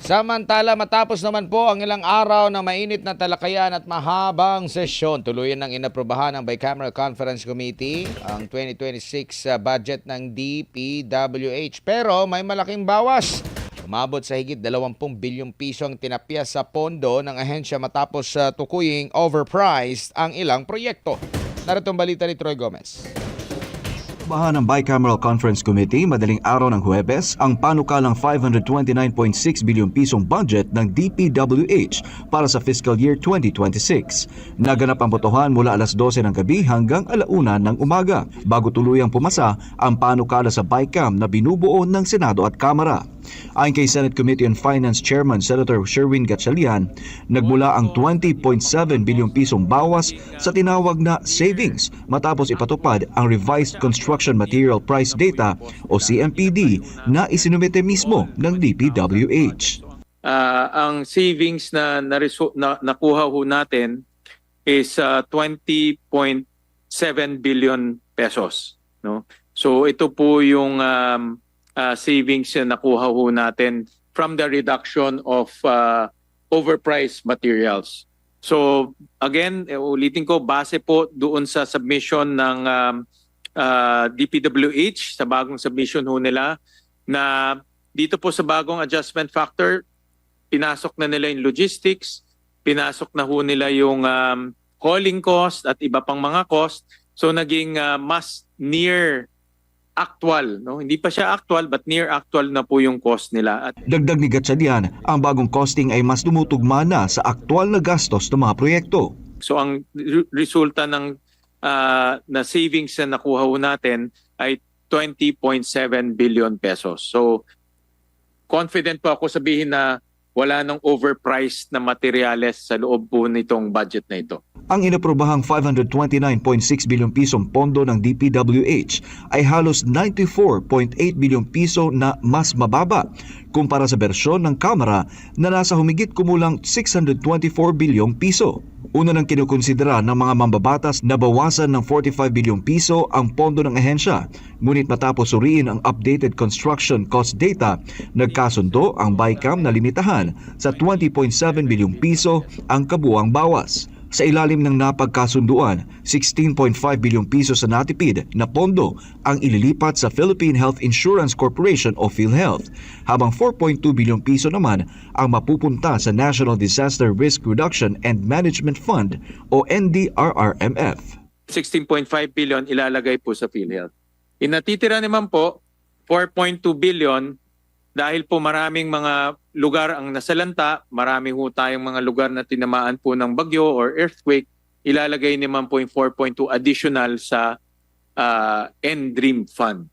Samantala, matapos naman po ang ilang araw ng mainit na talakayan at mahabang sesyon, tuluyan ng inaprobahan ng Bicameral Conference Committee ang 2026 budget ng DPWH. Pero may malaking bawas. Umabot sa higit 20 bilyong piso ang tinapya sa pondo ng ahensya matapos tukuying overpriced ang ilang proyekto. Narito ang balita ni Troy Gomez. Inaprobahan ng Bicameral Conference Committee madaling araw ng Huwebes ang panukalang 529.6 bilyong pisong budget ng DPWH para sa fiscal year 2026. Naganap ang botohan mula alas 12 ng gabi hanggang alauna ng umaga bago tuluyang pumasa ang panukala sa Bicam na binubuo ng Senado at Kamara. Ayon kay Senate Committee on Finance Chairman Senator Sherwin Gatchalian, nagmula ang 20.7 bilyong pisong bawas sa tinawag na savings matapos ipatupad ang Revised Construction Material Price Data o CMPD na isinumite mismo ng DPWH. Ang savings na nakuha ho natin is 20.7 billion pesos. No? So ito po yung savings na nakuha ho natin from the reduction of overpriced materials. So again, ulitin ko, base po doon sa submission ng DPWH, sa bagong submission ho nila, na dito po sa bagong adjustment factor, pinasok na nila yung logistics, pinasok na ho nila yung hauling cost at iba pang mga cost. So naging mas near actual, no? Hindi pa siya actual but near actual na po yung cost nila. At Dagdag ni Gatchalian, ang bagong costing ay mas tumutugma na sa aktual na gastos ng mga proyekto. so ang resulta ng na savings na nakuha ho natin ay 20.7 billion pesos. So confident po ako sabihin na wala nang overpriced na materyales sa loob po nitong budget na ito. Ang inaprobahang 529.6 bilyong pisong pondo ng DPWH ay halos 94.8 bilyong piso na mas mababa kumpara sa bersyon ng Kamara na nasa humigit kumulang 624 bilyong piso. Una nang kinukonsidera ng mga mambabatas na bawasan ng 45 bilyong piso ang pondo ng ahensya. Ngunit matapos suriin ang updated construction cost data, nagkasundo ang Bicam na limitahan sa 20.7 bilyong piso ang kabuang bawas. Sa ilalim ng napagkasunduan, 16.5 bilyong piso sa natipid na pondo ang ililipat sa Philippine Health Insurance Corporation o PhilHealth, habang 4.2 bilyong piso naman ang mapupunta sa National Disaster Risk Reduction and Management Fund o NDRRMF. 16.5 billion ilalagay po sa PhilHealth. Inatitira naman po 4.2 billion dahil po maraming mga lugar ang nasalanta, marami ho tayong mga lugar na tinamaan po ng bagyo or earthquake, ilalagay naman po yung 4.2 additional sa NDREAM Fund.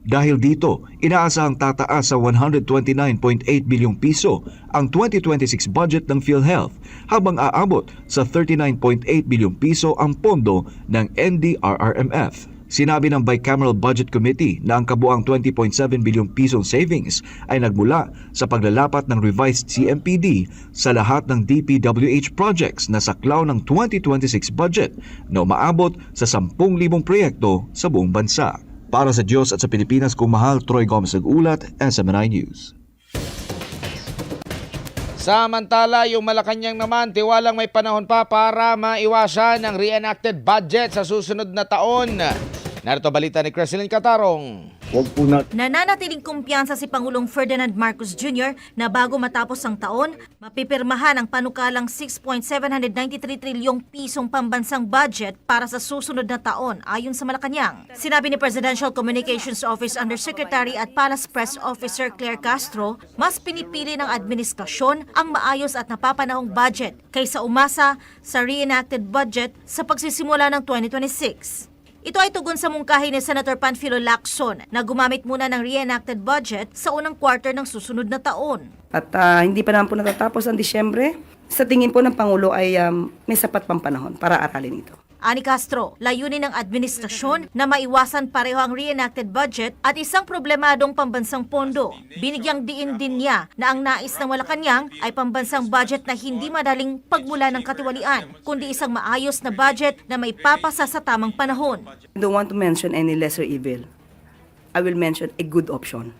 Dahil dito, inaasahang tataas sa 129.8 bilyong piso ang 2026 budget ng PhilHealth habang aabot sa 39.8 bilyong piso ang pondo ng NDRRMF. Sinabi ng Bicameral Budget Committee na ang kabuang 20.7 bilyong pisong savings ay nagmula sa paglalapat ng revised CMPD sa lahat ng DPWH projects na saklaw ng 2026 budget na umaabot sa 10,000 proyekto sa buong bansa. Para sa Diyos at sa Pilipinas, kung mahal, Troy Gomez nag-ulat, SMNI News. Samantala, yung Malacanang naman, tiwalang may panahon pa para maiwasan ang reenacted budget sa susunod na taon. Narito balita ni Creslin Catarong. Nananatiling kumpiyansa si Pangulong Ferdinand Marcos Jr. na bago matapos ang taon, mapipirmahan ang panukalang 6.793 trilyong pisong pambansang budget para sa susunod na taon ayon sa Malacanang. Sinabi ni Presidential Communications Office Undersecretary at Palace Press Officer Claire Castro, mas pinipili ng administrasyon ang maayos at napapanahong budget kaysa umasa sa reenacted budget sa pagsisimula ng 2026. Ito ay tugon sa mungkahi ni Senator Panfilo Lacson na gumamit muna ng reenacted budget sa unang quarter ng susunod na taon. At hindi pa naman po natatapos ang Disyembre. Sa tingin po ng Pangulo ay may sapat pang panahon para aralin ito. Ani Castro, layunin ng administrasyon na maiwasan pareho ang reenacted budget at isang problemadong pambansang pondo. Binigyang diin din niya na ang nais ng Malacanang ay pambansang budget na hindi madaling pagmula ng katiwalian, kundi isang maayos na budget na may papasa sa tamang panahon. I don't want to mention any lesser evil. I will mention a good option.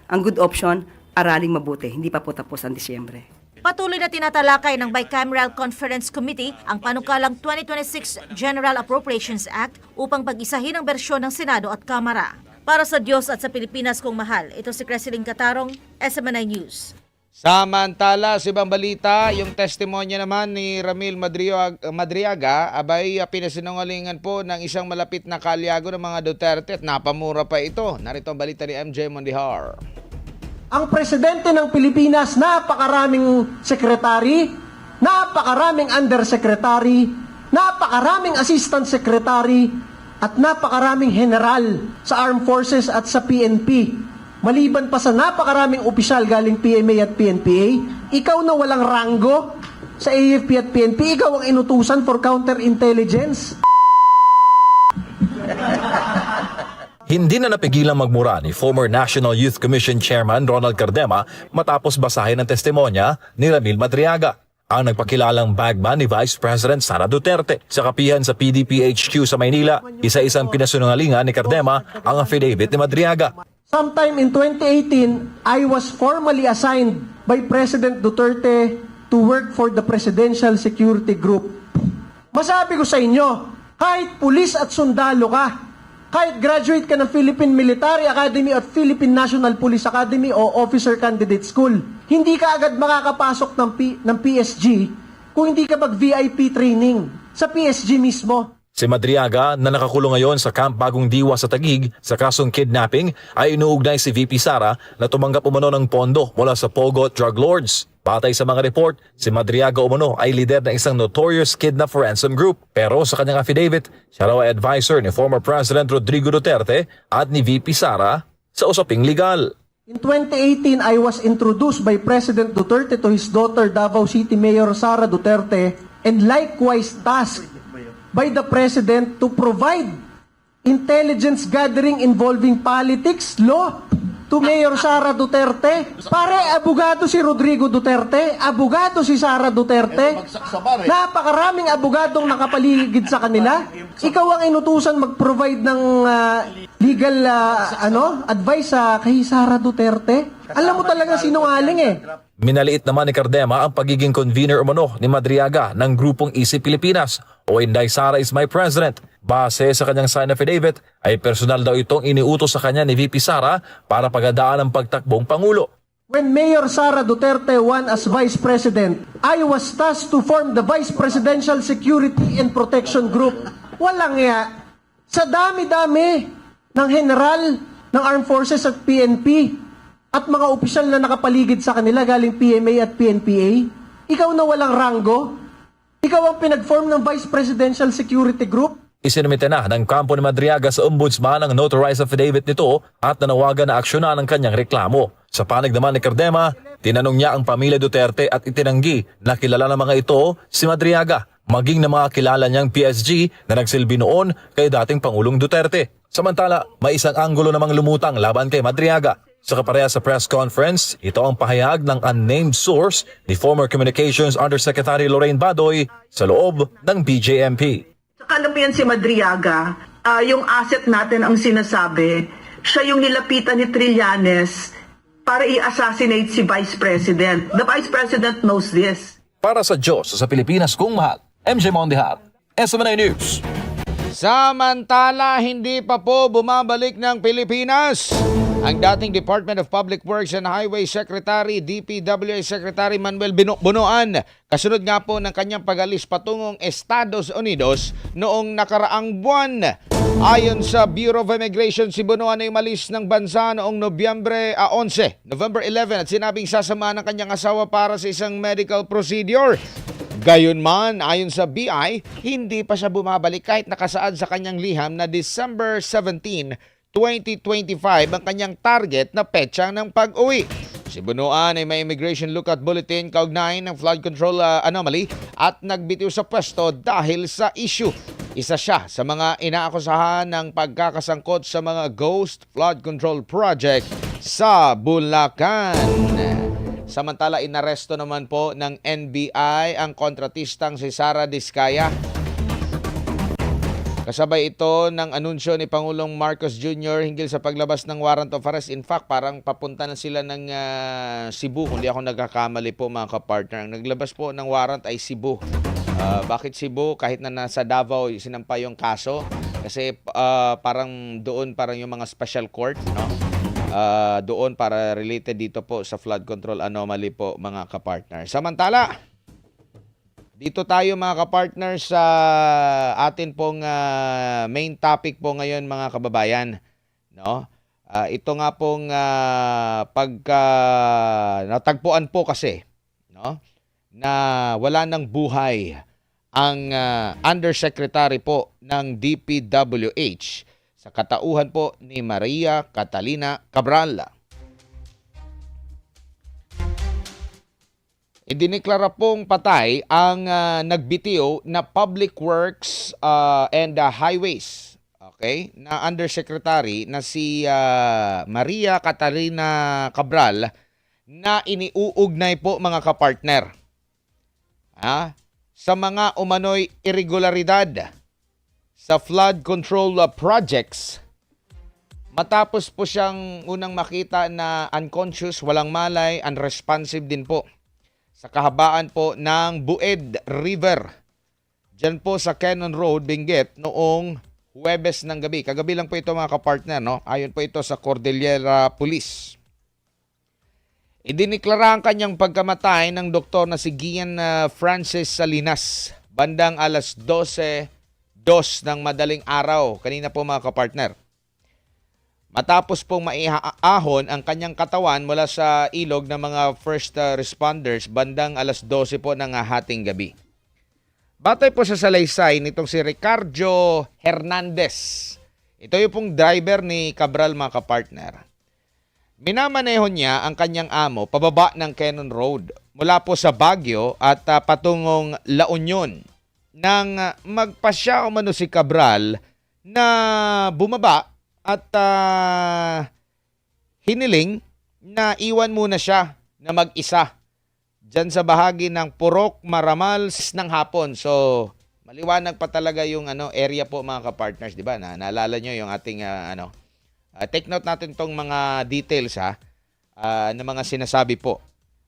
Ang good option, araling mabuti, hindi pa po tapos ang Disyembre. Patuloy na tinatalakay ng Bicameral Conference Committee ang panukalang 2026 General Appropriations Act upang pag-isahin ang bersyon ng Senado at Kamara. Para sa Diyos at sa Pilipinas kung mahal, ito si Creslin Catarong, SMNI News. Samantala, sa ibang balita, yung testimonya naman ni Ramil Madriaga, abay pinasinungalingan po ng isang malapit na kalyago ng mga Duterte at napamura pa ito. Narito ang balita ni MJ Mondihar. Ang presidente ng Pilipinas, napakaraming sekretary, napakaraming undersecretary, napakaraming assistant secretary, at napakaraming general sa Armed Forces at sa PNP. Maliban pa sa napakaraming opisyal galing PMA at PNPA, ikaw na walang ranggo sa AFP at PNP, ikaw ang inutusan for counterintelligence. Hindi na napigilang magmura ni former National Youth Commission Chairman Ronald Cardema matapos basahin ang testimonya ni Ramil Madriaga, ang nagpakilalang bagman ni Vice President Sara Duterte. Sa kapihan sa PDP-HQ sa Maynila, isa-isang pinasunungalingan ni Cardema ang affidavit ni Madriaga. Sometime in 2018, I was formally assigned by President Duterte to work for the Presidential Security Group. Masabi ko sa inyo, kahit pulis at sundalo ka, kahit graduate ka ng Philippine Military Academy at Philippine National Police Academy o Officer Candidate School, hindi ka agad makakapasok ng PSG kung hindi ka mag-VIP training sa PSG mismo. Si Madriaga, na nakakulong ngayon sa Camp Bagong Diwa sa Taguig sa kasong kidnapping, ay inuugnay si VP Sara na tumanggap umano ng pondo mula sa Pogo at drug lords. Batay sa mga report, si Madriaga umano ay lider ng isang notorious kidnap for ransom group. Pero sa kanyang affidavit, siya raw ay advisor ni former President Rodrigo Duterte at ni VP Sara sa usaping legal. In 2018, I was introduced by President Duterte to his daughter Davao City Mayor Sara Duterte and likewise tasked by the President to provide intelligence gathering involving politics, law, to Mayor Sara Duterte. Pare, abogado si Rodrigo Duterte, abogado si Sara Duterte. Napakaraming abogadong nakapaligid sa kanila. Ikaw ang inutusan mag-provide ng legal advice kay Sara Duterte. Alam mo talaga sinungaling eh. Minaliit naman ni Cardema ang pagiging convener umano ni Madriaga ng grupong Isip Pilipinas o Inday Sara is my president. Base sa kanyang signed affidavit ay personal daw itong iniutos sa kanya ni VP Sara para paghandaan ang pagtakbong Pangulo. When Mayor Sara Duterte won as Vice President, I was tasked to form the Vice Presidential Security and Protection Group. Walang nga. Sa dami-dami ng general ng Armed Forces at PNP at mga opisyal na nakapaligid sa kanila galing PMA at PNPA, ikaw na walang ranggo, ikaw ang pinag-form ng Vice Presidential Security Group. Isinumite na ng kampo ni Madriaga sa ombudsman ang notarized affidavit nito at nanawagan na aksyonan ang kanyang reklamo. Sa panig naman ni Cardema, tinanong niya ang pamilya Duterte at itinanggi na kilala ng mga ito si Madriaga, maging ng mga kilala niyang PSG na nagsilbi noon kay dating Pangulong Duterte. Samantala, may isang anggulo namang lumutang laban kay Madriaga. Sa kaparehas sa press conference, ito ang pahayag ng unnamed source ni former Communications Undersecretary Lorraine Badoy sa loob ng BJMP. Sa kalumian si Madriaga, yung asset natin ang sinasabi, siya yung nilapitan ni Trillanes para i-assassinate si Vice President. The Vice President knows this. Para sa Diyos sa Pilipinas kung mahal, MJ Mondihar, SMNA News. Samantala, hindi pa po bumabalik ng Pilipinas ang dating Department of Public Works and Highway Secretary, DPWH Secretary Manuel Bunoan. Kasunod nga po ng kanyang pag-alis patungong Estados Unidos noong nakaraang buwan. Ayon sa Bureau of Immigration, si Bunoan ay umalis ng bansa noong November 11 at sinabing sasama ng kanyang asawa para sa isang medical procedure. Gayunman, ayon sa BI, hindi pa siya bumabalik kahit nakasaad sa kanyang liham na December 17, 2025 ang kanyang target na petsa ng pag-uwi. Si Bunoan ay may immigration lookout bulletin kaugnay ng flood control anomaly at nagbitiw sa pwesto dahil sa issue. Isa siya sa mga inaakusahan ng pagkakasangkot sa mga ghost flood control project sa Bulacan. Samantala, inaresto naman po ng NBI ang kontratistang si Sara Diskaya. Kasabay ito ng anunsyo ni Pangulong Marcos Jr. hinggil sa paglabas ng warrant of arrest. In fact, parang papunta na sila ng Cebu. Kung di ako nagkakamali po mga kapartner. Ang naglabas po ng warrant ay Cebu. Bakit Cebu? Kahit na nasa Davao sinampa yung kaso. Kasi parang doon parang yung mga special court, no? doon para related dito po sa flood control anomaly po mga kapartner. Samantala, dito tayo mga kapartner sa atin pong main topic po ngayon mga kababayan. No? Ito nga pong pagka natagpuan po kasi, no, na wala ng buhay ang undersecretary po ng DPWH sa katauhan po ni Maria Catalina Cabral. Idineklara pong patay ang nagbitiw na Public Works and Highways, okay, na undersecretary na si Maria Catalina Cabral na iniuugnay po mga kapartner sa mga umano'y irregularidad sa flood control projects matapos po siyang unang makita na unconscious, walang malay, unresponsive din po sa kahabaan po ng Bued River. Diyan po sa Cannon Road, Benguet, noong Huwebes ng gabi. Kagabi lang po ito mga kapartner, no? Ayon po ito sa Cordillera Police. Idiniklara ang kanyang pagkamatay ng doktor na si Gian Francis Salinas bandang alas 12:02 ng madaling araw. Kanina po mga kapartner. Matapos pong maiahon ang kanyang katawan mula sa ilog ng mga first responders bandang alas 12 po ng hating gabi. Batay po sa salaysay nitong si Ricardo Hernandez. Ito yung pong driver ni Cabral mga kapartner. Minamaneho niya ang kanyang amo pababa ng Cannon Road mula po sa Baguio at patungong La Union nang magpasya umano si Cabral na bumaba at hiniling na iwan muna siya na mag-isa dyan sa bahagi ng Purok Maramal ng hapon. So, maliwanag pa talaga yung area po mga kapartners, di ba? Naalala nyo yung ating take note natin tong mga details na mga sinasabi po.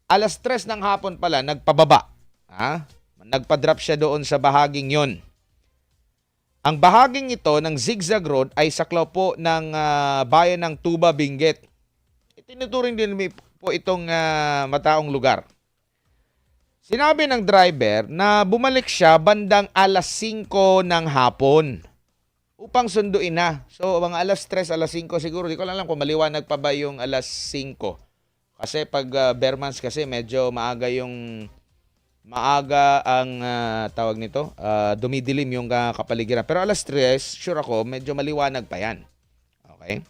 Alas 3 ng hapon pala nagpababa. Nagpa-drop siya doon sa bahaging yon. Ang bahaging ito ng Zigzag Road ay saklaw po ng bayan ng Tuba, Benguet. Itinuturing din po itong mataong lugar. Sinabi ng driver na bumalik siya bandang alas 5 ng hapon upang sunduin na. So, mga alas 3, alas 5 siguro. Di ko lang alam kung maliwanag pa ba yung alas 5. Kasi pag bare months kasi medyo maaga ang tawag nito, dumidilim yung kapaligiran. Pero alas 3, sure ako, medyo maliwanag pa yan. Okay?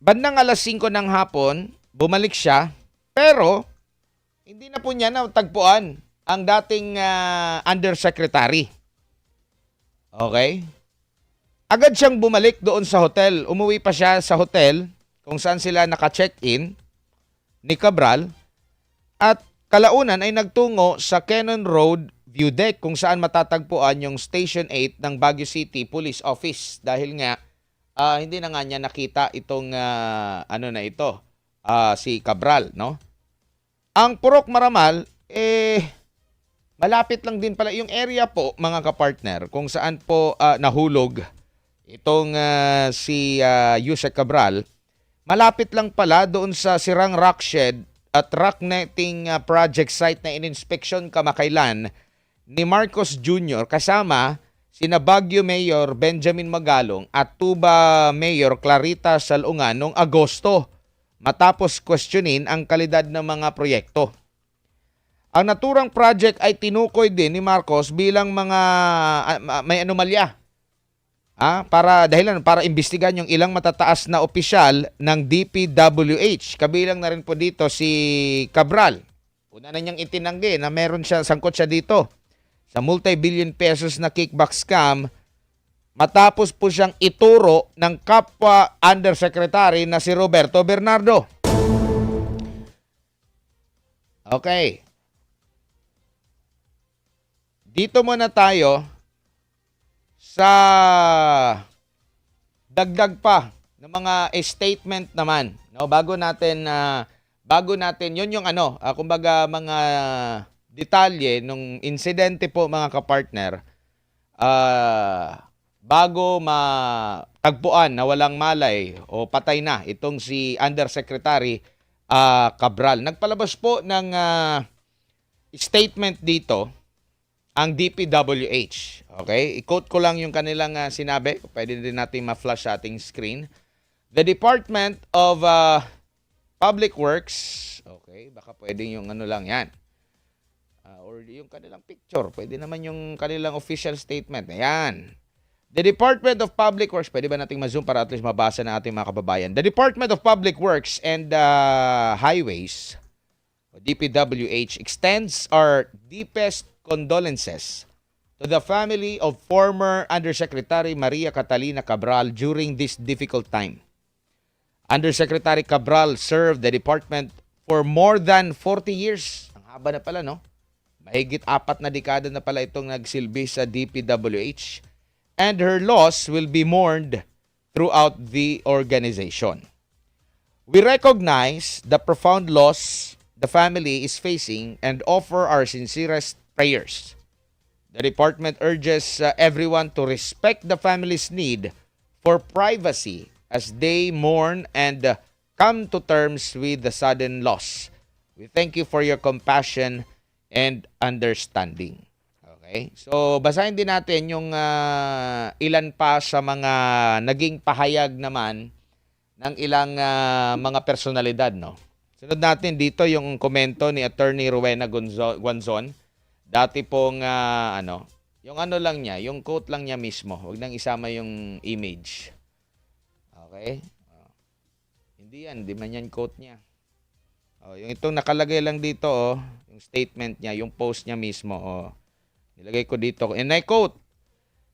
Bandang alas 5 ng hapon, bumalik siya, pero hindi na po niya natagpuan ang dating undersecretary. Okay? Agad siyang bumalik doon sa hotel. Umuwi pa siya sa hotel kung saan sila naka-check-in ni Cabral at kalaunan ay nagtungo sa Cannon Road View Deck kung saan matatagpuan yung Station 8 ng Baguio City Police Office dahil nga hindi na nga niya nakita itong si Cabral, no? Ang Purok Maramal malapit lang din pala yung area po mga kapartner kung saan po nahulog itong si Yusek Cabral. Malapit lang pala doon sa sirang rock shed at rock netting project site na in-inspection kamakailan ni Marcos Jr. kasama sina Baguio Mayor Benjamin Magalong at Tuba Mayor Clarita Salungan noong Agosto matapos questionin ang kalidad ng mga proyekto. Ang naturang project ay tinukoy din ni Marcos bilang may anomalya. Para imbestigahan yung ilang matataas na opisyal ng DPWH. Kabilang na rin po dito si Cabral. Una na niyang itinanggi na meron siya, sangkot siya dito sa multi-billion pesos na kickback scam matapos po siyang ituro ng kapwa undersecretary na si Roberto Bernardo. Okay. Dito muna tayo sa dagdag pa ng mga statement naman, no, bago natin yon yung kumbaga mga detalye nung insidente po mga kapartner, bago tagpuan na walang malay o patay na itong si Undersecretary Cabral. Nagpalabas po ng statement dito ang DPWH. Okay? I-quote ko lang yung kanilang sinabi. Pwede din natin ma-flash sa ating screen. The Department of Public Works. Okay, baka pwedeng yung ano lang yan. Or yung kanilang picture. Pwede naman yung kanilang official statement. Ayan. The Department of Public Works. Pwede ba nating ma-zoom para at least mabasa na ating mga kababayan? The Department of Public Works and Highways, DPWH, extends our deepest condolences to the family of former Undersecretary Maria Catalina Cabral during this difficult time. Undersecretary Cabral served the department for more than 40 years. Ang haba na pala, no? Mahigit 4 na dekada na pala itong nagsilbi sa DPWH. And her loss will be mourned throughout the organization. We recognize the profound loss the family is facing and offer our sincerest prayers. The department urges everyone to respect the family's need for privacy as they mourn and come to terms with the sudden loss. We thank you for your compassion and understanding. Okay? So, basahin din natin yung ilan pa sa mga naging pahayag naman ng ilang mga personalidad, no? Sunod natin dito yung komento ni Attorney Rowena Guanzon. Dati pong yung ano lang niya, yung quote lang niya mismo. Huwag nang isama yung image. Okay? Hindi man yan quote niya. Yung itong nakalagay lang dito, yung statement niya, yung post niya mismo. Nilagay ko dito. And I quote,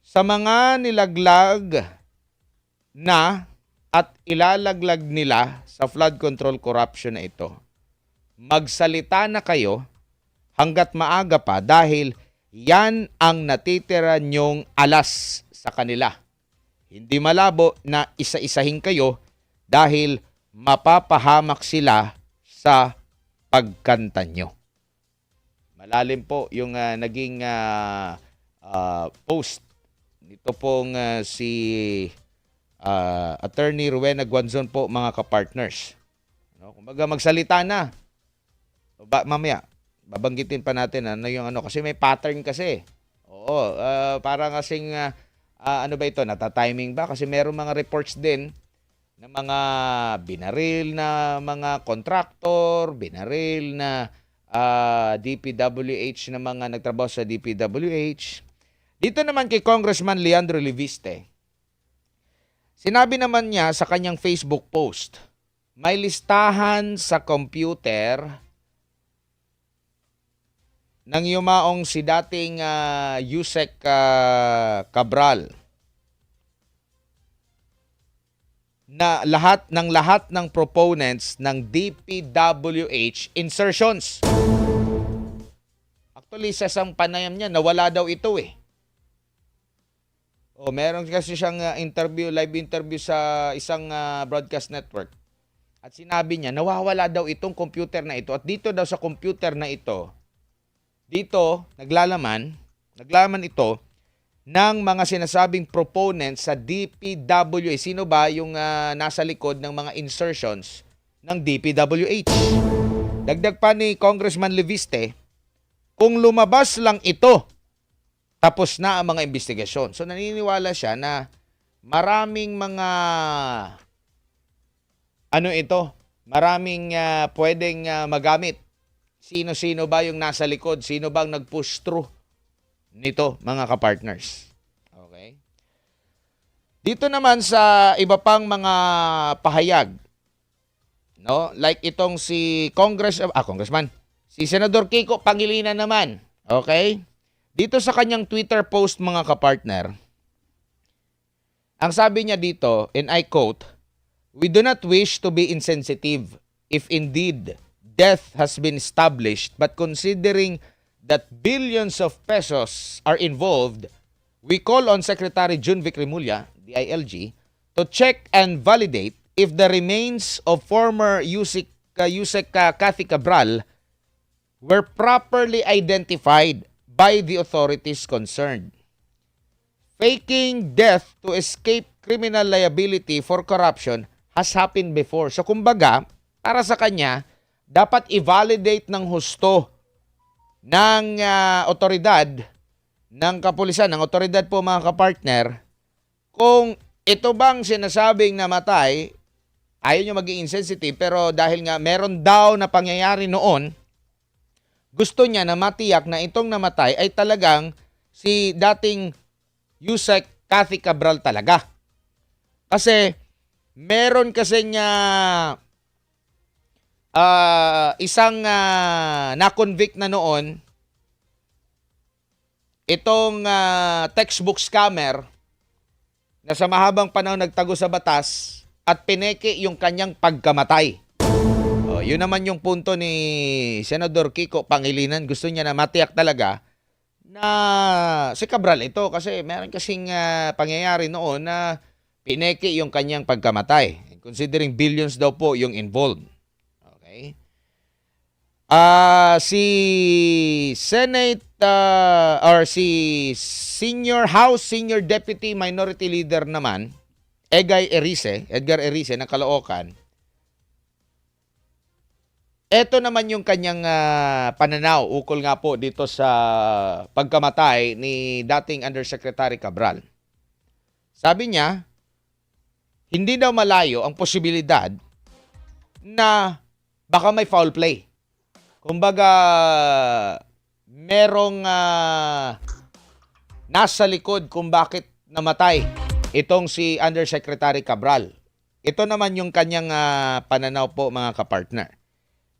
sa mga nilaglag na at ilalaglag nila sa flood control corruption na ito, magsalita na kayo hanggat maaga pa dahil yan ang natitira nyong alas sa kanila. Hindi malabo na isa-isahin kayo dahil mapapahamak sila sa pagkanta nyo. Malalim po yung naging post nito pong si Attorney Rowena Guanzon po, mga kapartners. Kumbaga magsalita na. Mamaya, babanggitin pa natin yung kasi may pattern kasi. Oo, parang kasing ano ba ito, nata-timing ba? Kasi meron mga reports din ng mga binaril na mga kontraktor, binaril na DPWH na mga nagtrabaho sa DPWH. Dito naman kay Congressman Leandro Leviste, sinabi naman niya sa kanyang Facebook post, may listahan sa computer ng yumaong si dating Yusek Cabral na lahat ng proponents ng DPWH insertions. Actually, sa isang panayam niya, nawala daw ito eh. Meron kasi siyang live interview sa isang broadcast network. At sinabi niya, nawawala daw itong computer na ito. At dito daw sa computer na ito, dito, naglalaman ito ng mga sinasabing proponents sa DPWH. Sino ba yung nasa likod ng mga insertions ng DPWH? Dagdag pa ni Congressman Leviste, kung lumabas lang ito, tapos na ang mga investigasyon. So naniniwala siya na maraming mga maraming pwedeng magamit. Sino-sino ba yung nasa likod? Sino bang nag-push through nito, mga kapartners? Okay? Dito naman sa iba pang mga pahayag, no? Like itong si Congressman, si Senador Kiko Pangilinan naman. Okay? Dito sa kanyang Twitter post, mga kapartner, ang sabi niya dito, and I quote, "We do not wish to be insensitive if indeed death has been established, but considering that billions of pesos are involved, we call on Secretary Junvic Rimulya, DILG, to check and validate if the remains of former Yusek Cathy Cabral were properly identified by the authorities concerned. faking death to escape criminal liability for corruption has happened before. So kumbaga, para sa kanya, dapat i-validate ng husto ng otoridad, ng kapulisan, ng otoridad po mga kapartner, kung ito bang sinasabing namatay, ayaw nyo maging insensitive, pero dahil nga meron daw na pangyayari noon, gusto niya na matiyak na itong namatay ay talagang si dating Yusek Cathy Cabral talaga. Kasi meron kasi niya isang na-convict na noon itong textbook scammer na sa mahabang panahon nagtago sa batas at pineke yung kanyang pagkamatay. Yun naman yung punto ni Senador Kiko Pangilinan. Gusto niya na matiyak talaga na si Cabral ito kasi meron kasing pangyayari noon na pineke yung kanyang pagkamatay. Considering billions daw po yung involved. Okay? Si Senate or si House Senior Deputy Minority Leader naman, Edgar Erice ng Caloocan, ito naman yung kanyang pananaw ukol nga po dito sa pagkamatay ni dating Undersecretary Cabral. Sabi niya, hindi daw malayo ang posibilidad na baka may foul play. Kumbaga, merong nasa likod kung bakit namatay itong si Undersecretary Cabral. Ito naman yung kanyang pananaw po mga kapartner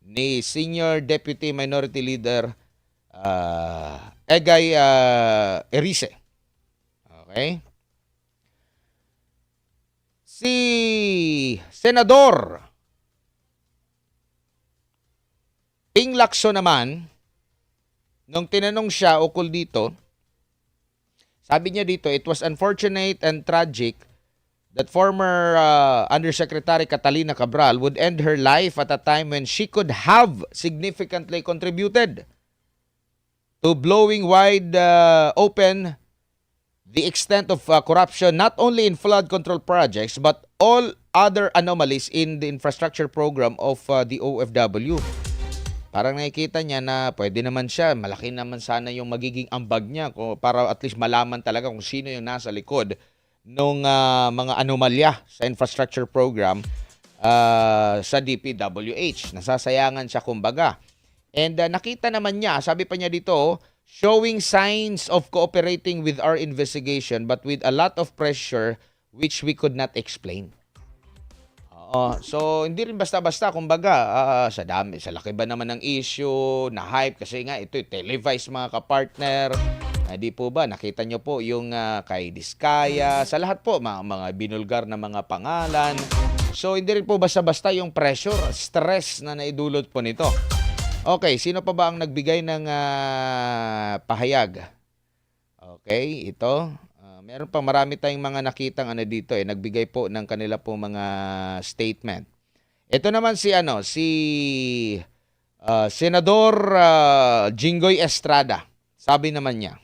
ni Senior Deputy Minority Leader Egay Erice. Okay? Si Senador Ping Lacson naman, nung tinanong siya ukol dito, sabi niya dito, it was unfortunate and tragic that former Undersecretary Catalina Cabral would end her life at a time when she could have significantly contributed to blowing wide open the extent of corruption not only in flood control projects but all other anomalies in the infrastructure program of the OFW. Parang nakikita niya na pwede naman siya, malaki naman sana yung magiging ambag niya para at least malaman talaga kung sino yung nasa likod nung mga anomalya sa infrastructure program sa DPWH. Nasasayangan siya kumbaga. And nakita naman niya, sabi pa niya dito, showing signs of cooperating with our investigation but with a lot of pressure which we could not explain. So hindi rin basta-basta kumbaga sa laki ba naman ng issue, na hype kasi nga ito televised mga kapartner. Di po ba nakita nyo po yung kay Diskaya, sa lahat po mga binulgar na mga pangalan. So hindi rin po basta-basta yung pressure, stress na naidulot po nito. Okay, sino pa ba ang nagbigay ng pahayag? Okay, ito. Meron pa marami tayong mga nakitang dito nagbigay po ng kanila po mga statement. Ito naman si Senador Jinggoy Estrada. Sabi naman niya,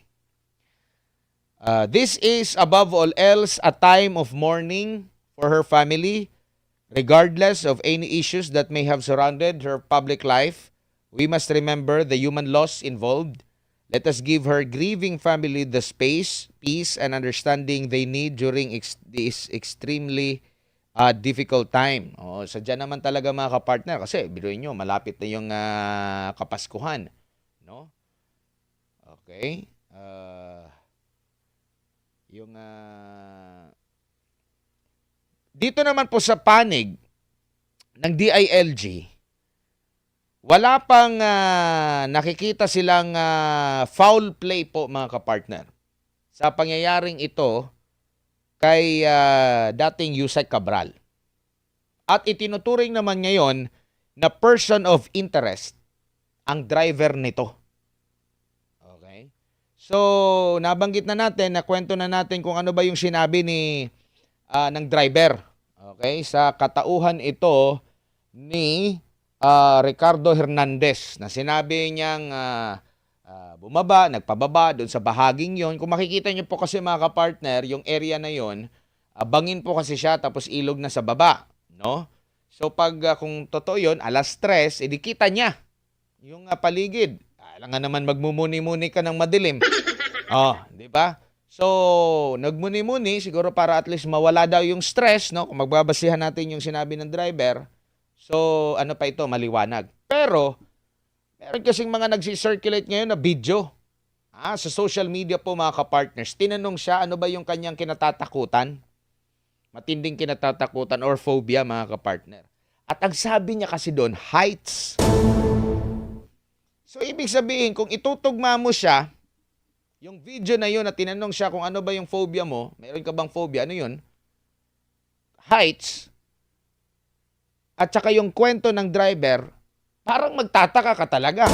this is above all else a time of mourning for her family, regardless of any issues that may have surrounded her public life. We must remember the human loss involved. Let us give her grieving family the space, peace, and understanding they need during this extremely difficult time. Sadya naman talaga mga kapartner kasi biruin nyo, malapit na yung Kapaskuhan. No? Okay. Dito naman po sa panig ng DILG, wala pang nakikita silang foul play po mga kapartner sa pangyayaring ito kay dating Yusek Cabral. At itinuturing naman ngayon na person of interest ang driver nito. Okay? So, nabanggit na natin, nakwento na natin kung ano ba yung sinabi ng driver. Okay? Sa katauhan ito ni Ricardo Hernandez na sinabi niyang bumaba, nagpababa doon sa bahaging yon. Kung makikita nyo po kasi mga kapartner, yung area na yon, bangin po kasi siya tapos ilog na sa baba, no? So pag kung totoo yon, alas 3, edi kita niya yung paligid. Alam nga naman magmumuni-muni ka ng madilim. Oh, di ba? So, nagmuni-muni siguro para at least mawala daw yung stress, no? Kung magbabasihan natin yung sinabi ng driver. So, ano pa ito, maliwanag. Pero meron kasing mga nagsi-circulate ngayon na video. Sa social media po mga kapartners. Tinanong siya ano ba yung kanyang kinatatakutan? Matinding kinatatakutan or phobia mga kapartner. At ang sabi niya kasi doon, heights. So ibig sabihin, kung itutugma mo siya, yung video na yun na tinanong siya kung ano ba yung phobia mo, meron ka bang phobia, ano yun? Heights. At saka yung kwento ng driver, parang magtataka ka talaga.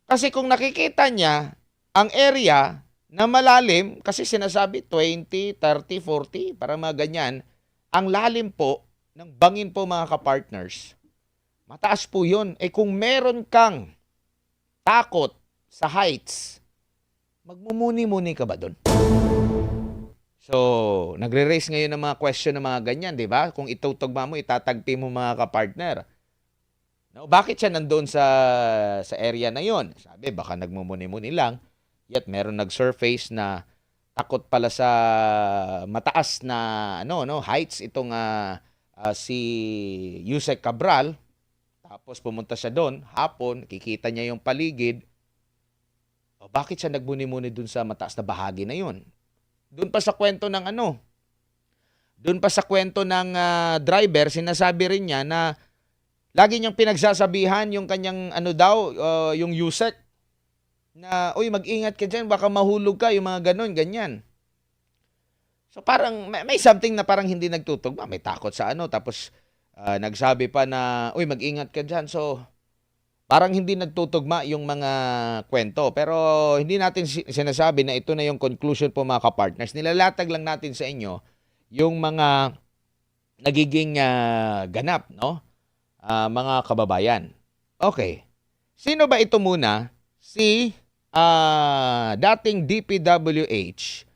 Kasi kung nakikita niya ang area na malalim, kasi sinasabi 20, 30, 40, para mga ganyan, ang lalim po ng bangin po mga kapartners, mataas po yun. Kung meron kang takot sa heights, magmumuni-muni ka ba doon? So, nagre-raise ngayon ng mga question ng mga ganyan, di ba? Kung itutugma mo, itatagpi mo mga kapartner. No, bakit siya nandoon sa area na yon? Sabi, baka nagmumuni-muni lang. Yet meron nag-surface na takot pala sa mataas na heights itong si Yusek Cabral. Tapos pumunta siya doon, hapon, kikita niya yung paligid. O bakit siya nagmuni-muni doon sa mataas na bahagi na yon? Doon pa sa kwento ng driver, sinasabi rin niya na lagi niyang pinagsasabihan yung kanyang yung Yusek na, uy, mag-ingat ka dyan, baka mahulog ka, yung mga ganon, ganyan. So parang may something na parang hindi nagtutugma, may takot sa tapos nagsabi pa na, uy, mag-ingat ka dyan. So parang hindi nagtutugma yung mga kwento. Pero hindi natin sinasabi na ito na yung conclusion po mga kapartners. Nilalatag lang natin sa inyo yung mga nagiging ganap, no? Mga kababayan. Okay. Sino ba ito muna? Si dating DPWH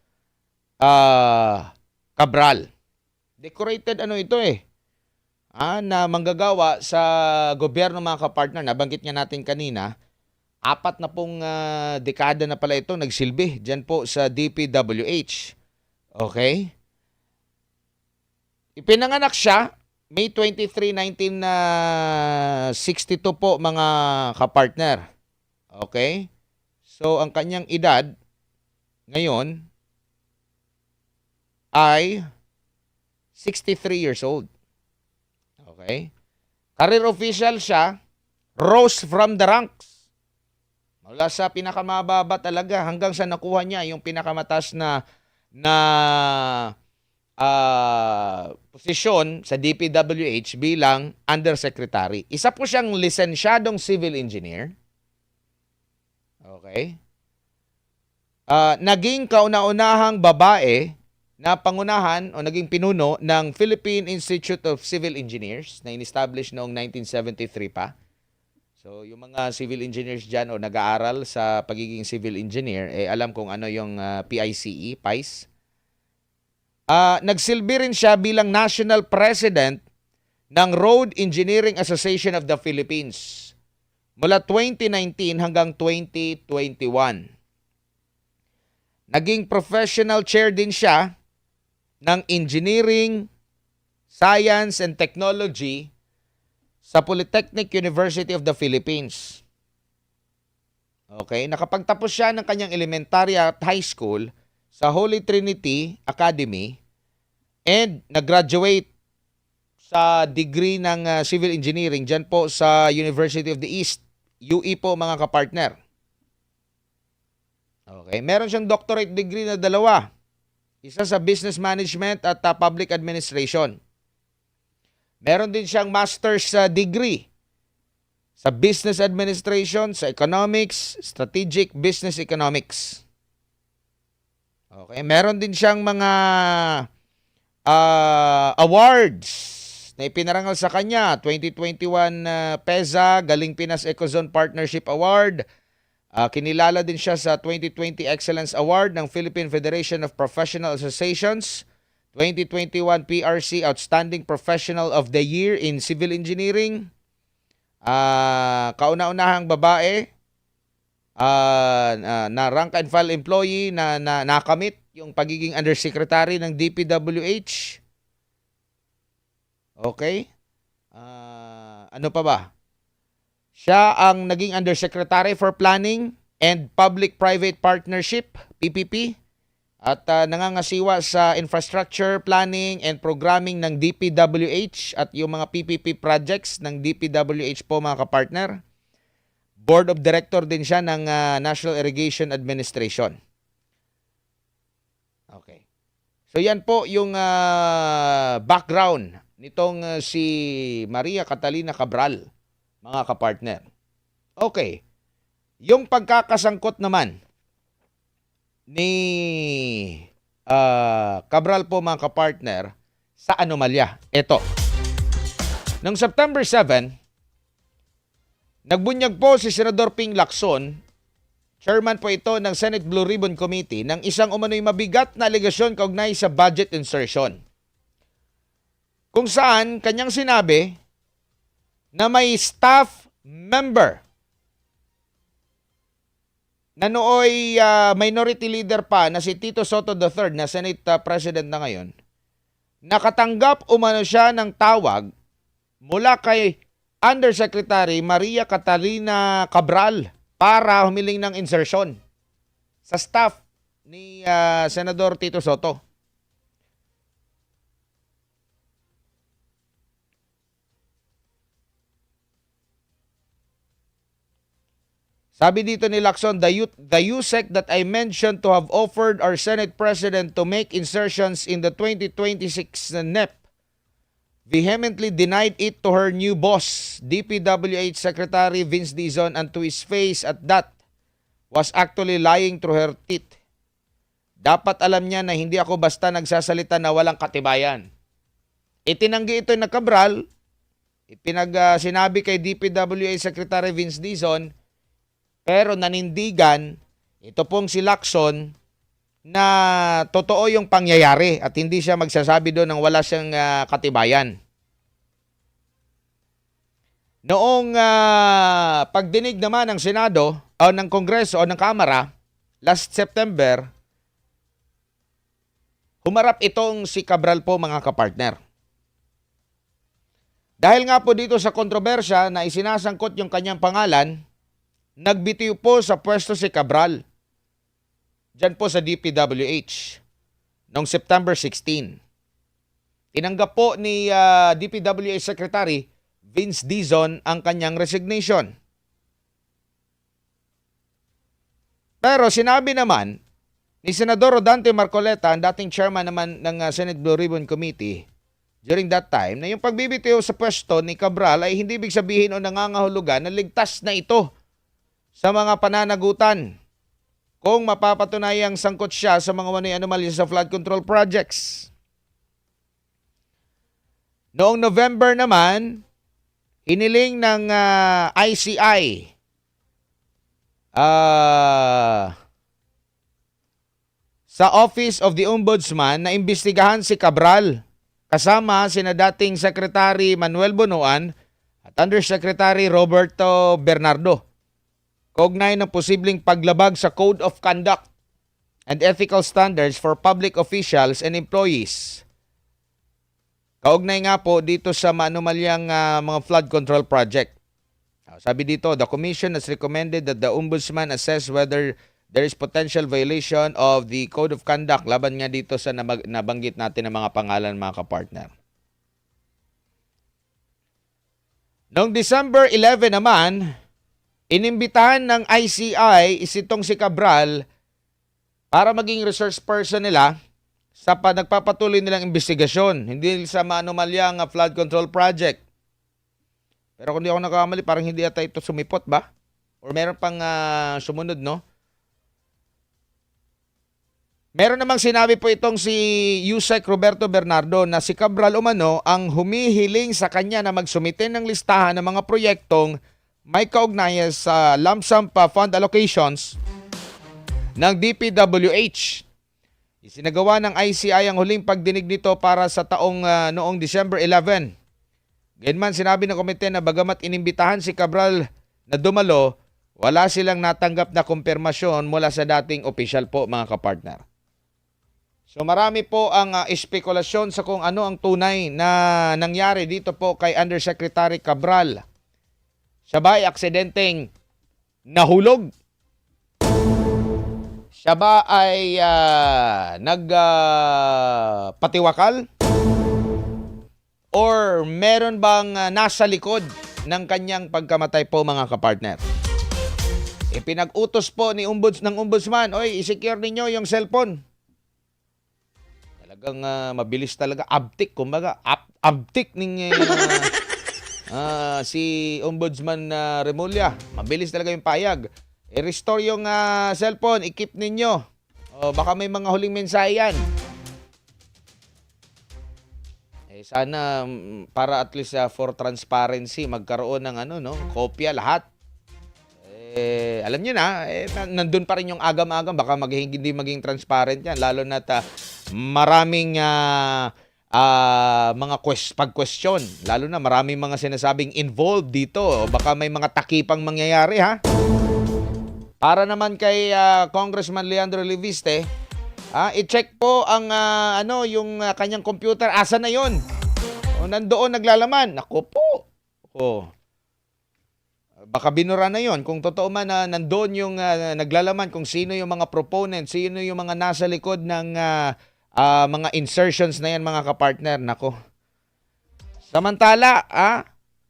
Cabral. Decorated ito na manggagawa sa gobyerno mga kapartner. Nabanggit nga natin kanina, 4 na pong dekada na pala ito nagsilbi dyan po sa DPWH. Okay? Ipinanganak siya May 23, 1962 po mga kapartner. Okay? So, ang kanyang edad ngayon ay 63 years old. Okay? Career official siya, rose from the ranks. Mula sa pinakamababa talaga hanggang sa nakuha niya yung pinakamataas na posisyon sa DPWH bilang undersecretary. Isa po siyang lisensyadong civil engineer. Okay? Naging kauna-unahang babae na pangunahan o naging pinuno ng Philippine Institute of Civil Engineers na in-establish noong 1973 pa. So, yung mga civil engineers dyan o nag-aaral sa pagiging civil engineer, alam kung ano yung PICE. Nagsilbi rin siya bilang National President ng Road Engineering Association of the Philippines mula 2019 hanggang 2021. Naging professional chair din siya ng Engineering, Science and Technology sa Polytechnic University of the Philippines. Okay, nakapagtapos siya ng kanyang elementary at high school sa Holy Trinity Academy and nag-graduate sa degree ng Civil Engineering dyan po sa University of the East, UE po mga kapartner. Okay, meron siyang doctorate degree na 2. Isa sa Business Management at Public Administration. Meron din siyang master's degree sa Business Administration, sa Economics, Strategic Business Economics. Okay, meron din siyang mga awards na ipinarangal sa kanya. 2021 PEZA, Galing Pinas Ecozone Partnership Award, Kinilala din siya sa 2020 Excellence Award ng Philippine Federation of Professional Associations, 2021 PRC Outstanding Professional of the Year in Civil Engineering. Kauna-unahang babae na rank and file employee na nakamit yung pagiging undersecretary ng DPWH. Okay? Ano pa ba? Siya ang naging Undersecretary for Planning and Public-Private Partnership, PPP, at nangangasiwa sa infrastructure planning and programming ng DPWH at yung mga PPP projects ng DPWH po mga kapartner. Board of Director din siya ng National Irrigation Administration. Okay. So yan po yung background nitong si Maria Catalina Cabral, mga kapartner. Okay. Yung pagkakasangkot naman ni Cabral po mga kapartner sa anomalya. Ito. Noong September 7, nagbunyag po si Senador Ping Lacson, chairman po ito ng Senate Blue Ribbon Committee, ng isang umano'y mabigat na alegasyon kaugnay sa budget insertion. Kung saan kanyang sinabi na may staff member na nooy minority leader pa na si Tito Soto III na Senate President na ngayon, nakatanggap umano siya ng tawag mula kay Undersecretary Maria Catalina Cabral para humiling ng insertion sa staff ni Senador Tito Soto. Sabi dito ni Lacson, the USEC that I mentioned to have offered our Senate President to make insertions in the 2026 NEP vehemently denied it to her new boss, DPWH Secretary Vince Dizon, and to his face at that was actually lying through her teeth. Dapat alam niya na hindi ako basta nagsasalita na walang katibayan. Itinanggi ito na Cabral, sinabi kay DPWH Secretary Vince Dizon, pero nanindigan ito pong si Lacson na totoo yung pangyayari at hindi siya magsasabi doon ng wala siyang katibayan. Noong pagdinig naman ng Senado o ng Kongreso o ng Kamara last September, humarap itong si Cabral po mga kapartner. Dahil nga po dito sa kontrobersya na isinasangkot yung kanyang pangalan, nagbitiw po sa pwesto si Cabral dyan po sa DPWH noong September 16. Tinanggap po ni DPWH Secretary Vince Dizon ang kanyang resignation. Pero sinabi naman ni Senador Rodante Marcoleta, ang dating chairman naman ng Senate Blue Ribbon Committee, during that time, na yung pagbibitiw sa pwesto ni Cabral ay hindi ibig sabihin o nangangahulugan na ligtas na ito sa mga pananagutan kung mapapatunayang sangkot siya sa mga umano'y anomalya sa flood control projects. Noong November naman, hiniling ng ICI sa Office of the Ombudsman na imbestigahan si Cabral kasama sina dating Secretary Manuel Bonoan at Undersecretary Roberto Bernardo. Kaugnay ng posibleng paglabag sa Code of Conduct and Ethical Standards for Public Officials and Employees. Kaugnay nga po dito sa maanumalyang mga flood control project. Sabi dito, the Commission has recommended that the Ombudsman assess whether there is potential violation of the Code of Conduct laban nga dito sa nabanggit natin ng mga pangalan mga kapartner. Noong December 11 naman, inimbitahan ng ICI isitong si Cabral para maging resource person nila sa nagpapatuloy nilang investigasyon, hindi sa maanumalyang flood control project. Pero kung di ako nagkamali, parang hindi ata ito sumipot ba? Or meron pang sumunod, no? Meron namang sinabi po itong si Yusek Roberto Bernardo na si Cabral umano ang humihiling sa kanya na magsumite ng listahan ng mga proyektong may kaugnayan sa lump sum fund allocations ng DPWH. Isinagawa ng ICI ang huling pagdinig nito para sa taong noong December 11. Gayunman sinabi ng komite na bagamat inimbitahan si Cabral na dumalo, wala silang natanggap na kumpirmasyon mula sa dating opisyal po mga kapartner. So marami po ang espekulasyon sa kung ano ang tunay na nangyari dito po kay Undersecretary Cabral. Siya ba ay aksidenteng nahulog? Siya ba ay nagpatiwakal? Or meron bang nasa likod ng kanyang pagkamatay po mga kapartner? Ipinag-utos po ng ombudsman, oy, i-secure ninyo yung cellphone. Talagang mabilis talaga, abtik, kumbaga, abtik ng si Ombudsman Remulla. Mabilis talaga yung payag. I-restore yung cellphone, i-keep ninyo. O, baka may mga huling mensahe yan. Sana para at least for transparency magkaroon ng kopya lahat. Alam niyo na, nandun pa rin yung agam-agam, baka hindi maging transparent yan lalo na maraming mga pag-question, lalo na maraming mga sinasabing involved dito, o baka may mga takipang mangyayari ha. Para naman kay Congressman Leandro Leviste, i-check po ang yung kanyang computer. Asa na 'yon? O nandoon naglalaman. Nako po. Baka binura na 'yon kung totoo man na nandoon yung naglalaman kung sino yung mga proponents, sino yung mga nasa likod ng mga insertions na yan mga kapartner. Nako. Samantala,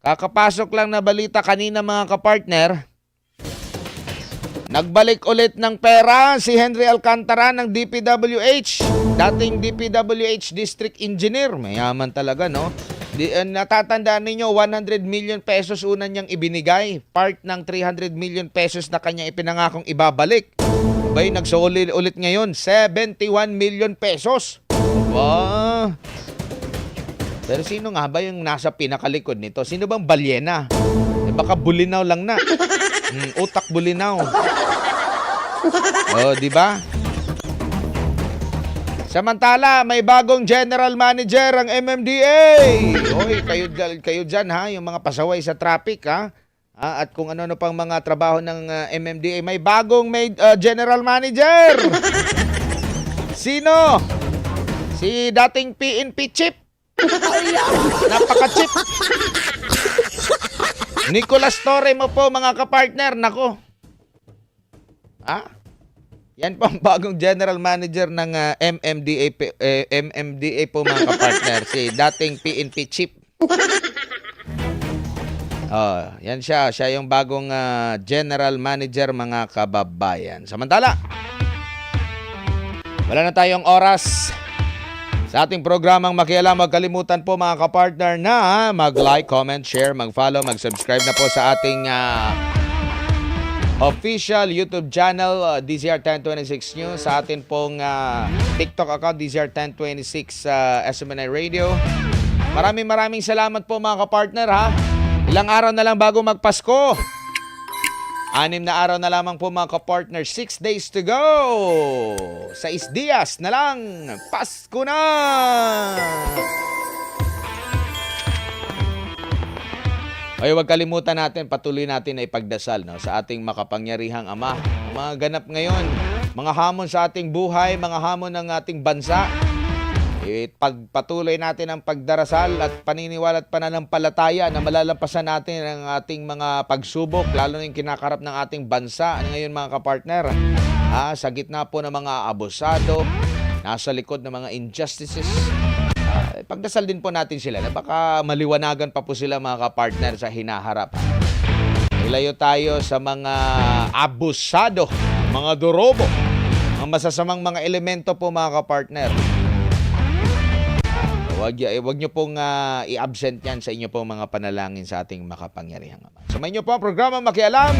kakapasok lang na balita kanina mga kapartner, nagbalik ulit ng pera si Henry Alcantara ng DPWH, dating DPWH District Engineer. Mayaman talaga, no? Natatandaan ninyo, 100 million pesos una niyang ibinigay. Part ng 300 million pesos na kanya ipinangakong ibabalik. Abay, nagsuuli ulit ngayon, 71 million pesos. Wow. Pero sino nga ba yung nasa pinakalikod nito? Sino bang balyena? Baka bulinaw lang na. Utak bulinaw. Oh, di ba? Samantala, may bagong general manager ang MMDA. Oy, kayo dyan ha, yung mga pasaway sa traffic ha. At kung ano pang mga trabaho ng MMDA, may bagong general manager. Sino? Si dating PNP Chief. Napaka-chip. Nicolas Torre mo po mga kapartner. Nako. Yan po ang bagong general manager ng MMDA po mga kapartner. Si dating PNP Chief. Yan siya. Siya yung bagong general manager mga kababayan. Samantala, wala na tayong oras sa ating programang Makialam. Huwag kalimutan po mga kapartner na mag-like, comment, share, mag-follow, mag-subscribe na po sa ating official YouTube channel DZR 1026 News, sa atin pong TikTok account DZR 1026 SMNI Radio. Maraming salamat po mga kapartner ha. Ilang araw na lang bago magpasko. 6 na araw na lamang po mga kapartner. 6 days to go. 6 dias na lang. Pasko na! Ay, huwag kalimutan natin, patuloy natin na ipagdasal sa ating makapangyarihang Ama. Mga ganap ngayon, mga hamon sa ating buhay, mga hamon ng ating bansa. Pagpatuloy natin ang pagdarasal at paniniwala at pananampalataya na malalampasan natin ang ating mga pagsubok, lalo na yung kinakarap ng ating bansa. Ngayon mga kapartner, sa gitna po ng mga abusado, nasa likod ng mga injustices, pagdasal din po natin sila na baka maliwanagan pa po sila mga kapartner sa hinaharap. Ilayo tayo sa mga abusado, mga durobo, mga masasamang mga elemento po mga kapartner. Huwag nyo pong i-absent yan sa inyo pong mga panalangin sa ating makapangyarihang Ama. Sumayin nyo po ang programa Makialam.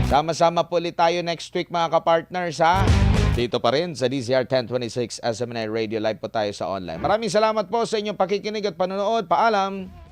Sama-sama po ulit tayo next week mga kapartners ha. Dito pa rin sa DZR 1026 SMNI Radio. Live po tayo sa online. Maraming salamat po sa inyong pakikinig at panonood. Paalam!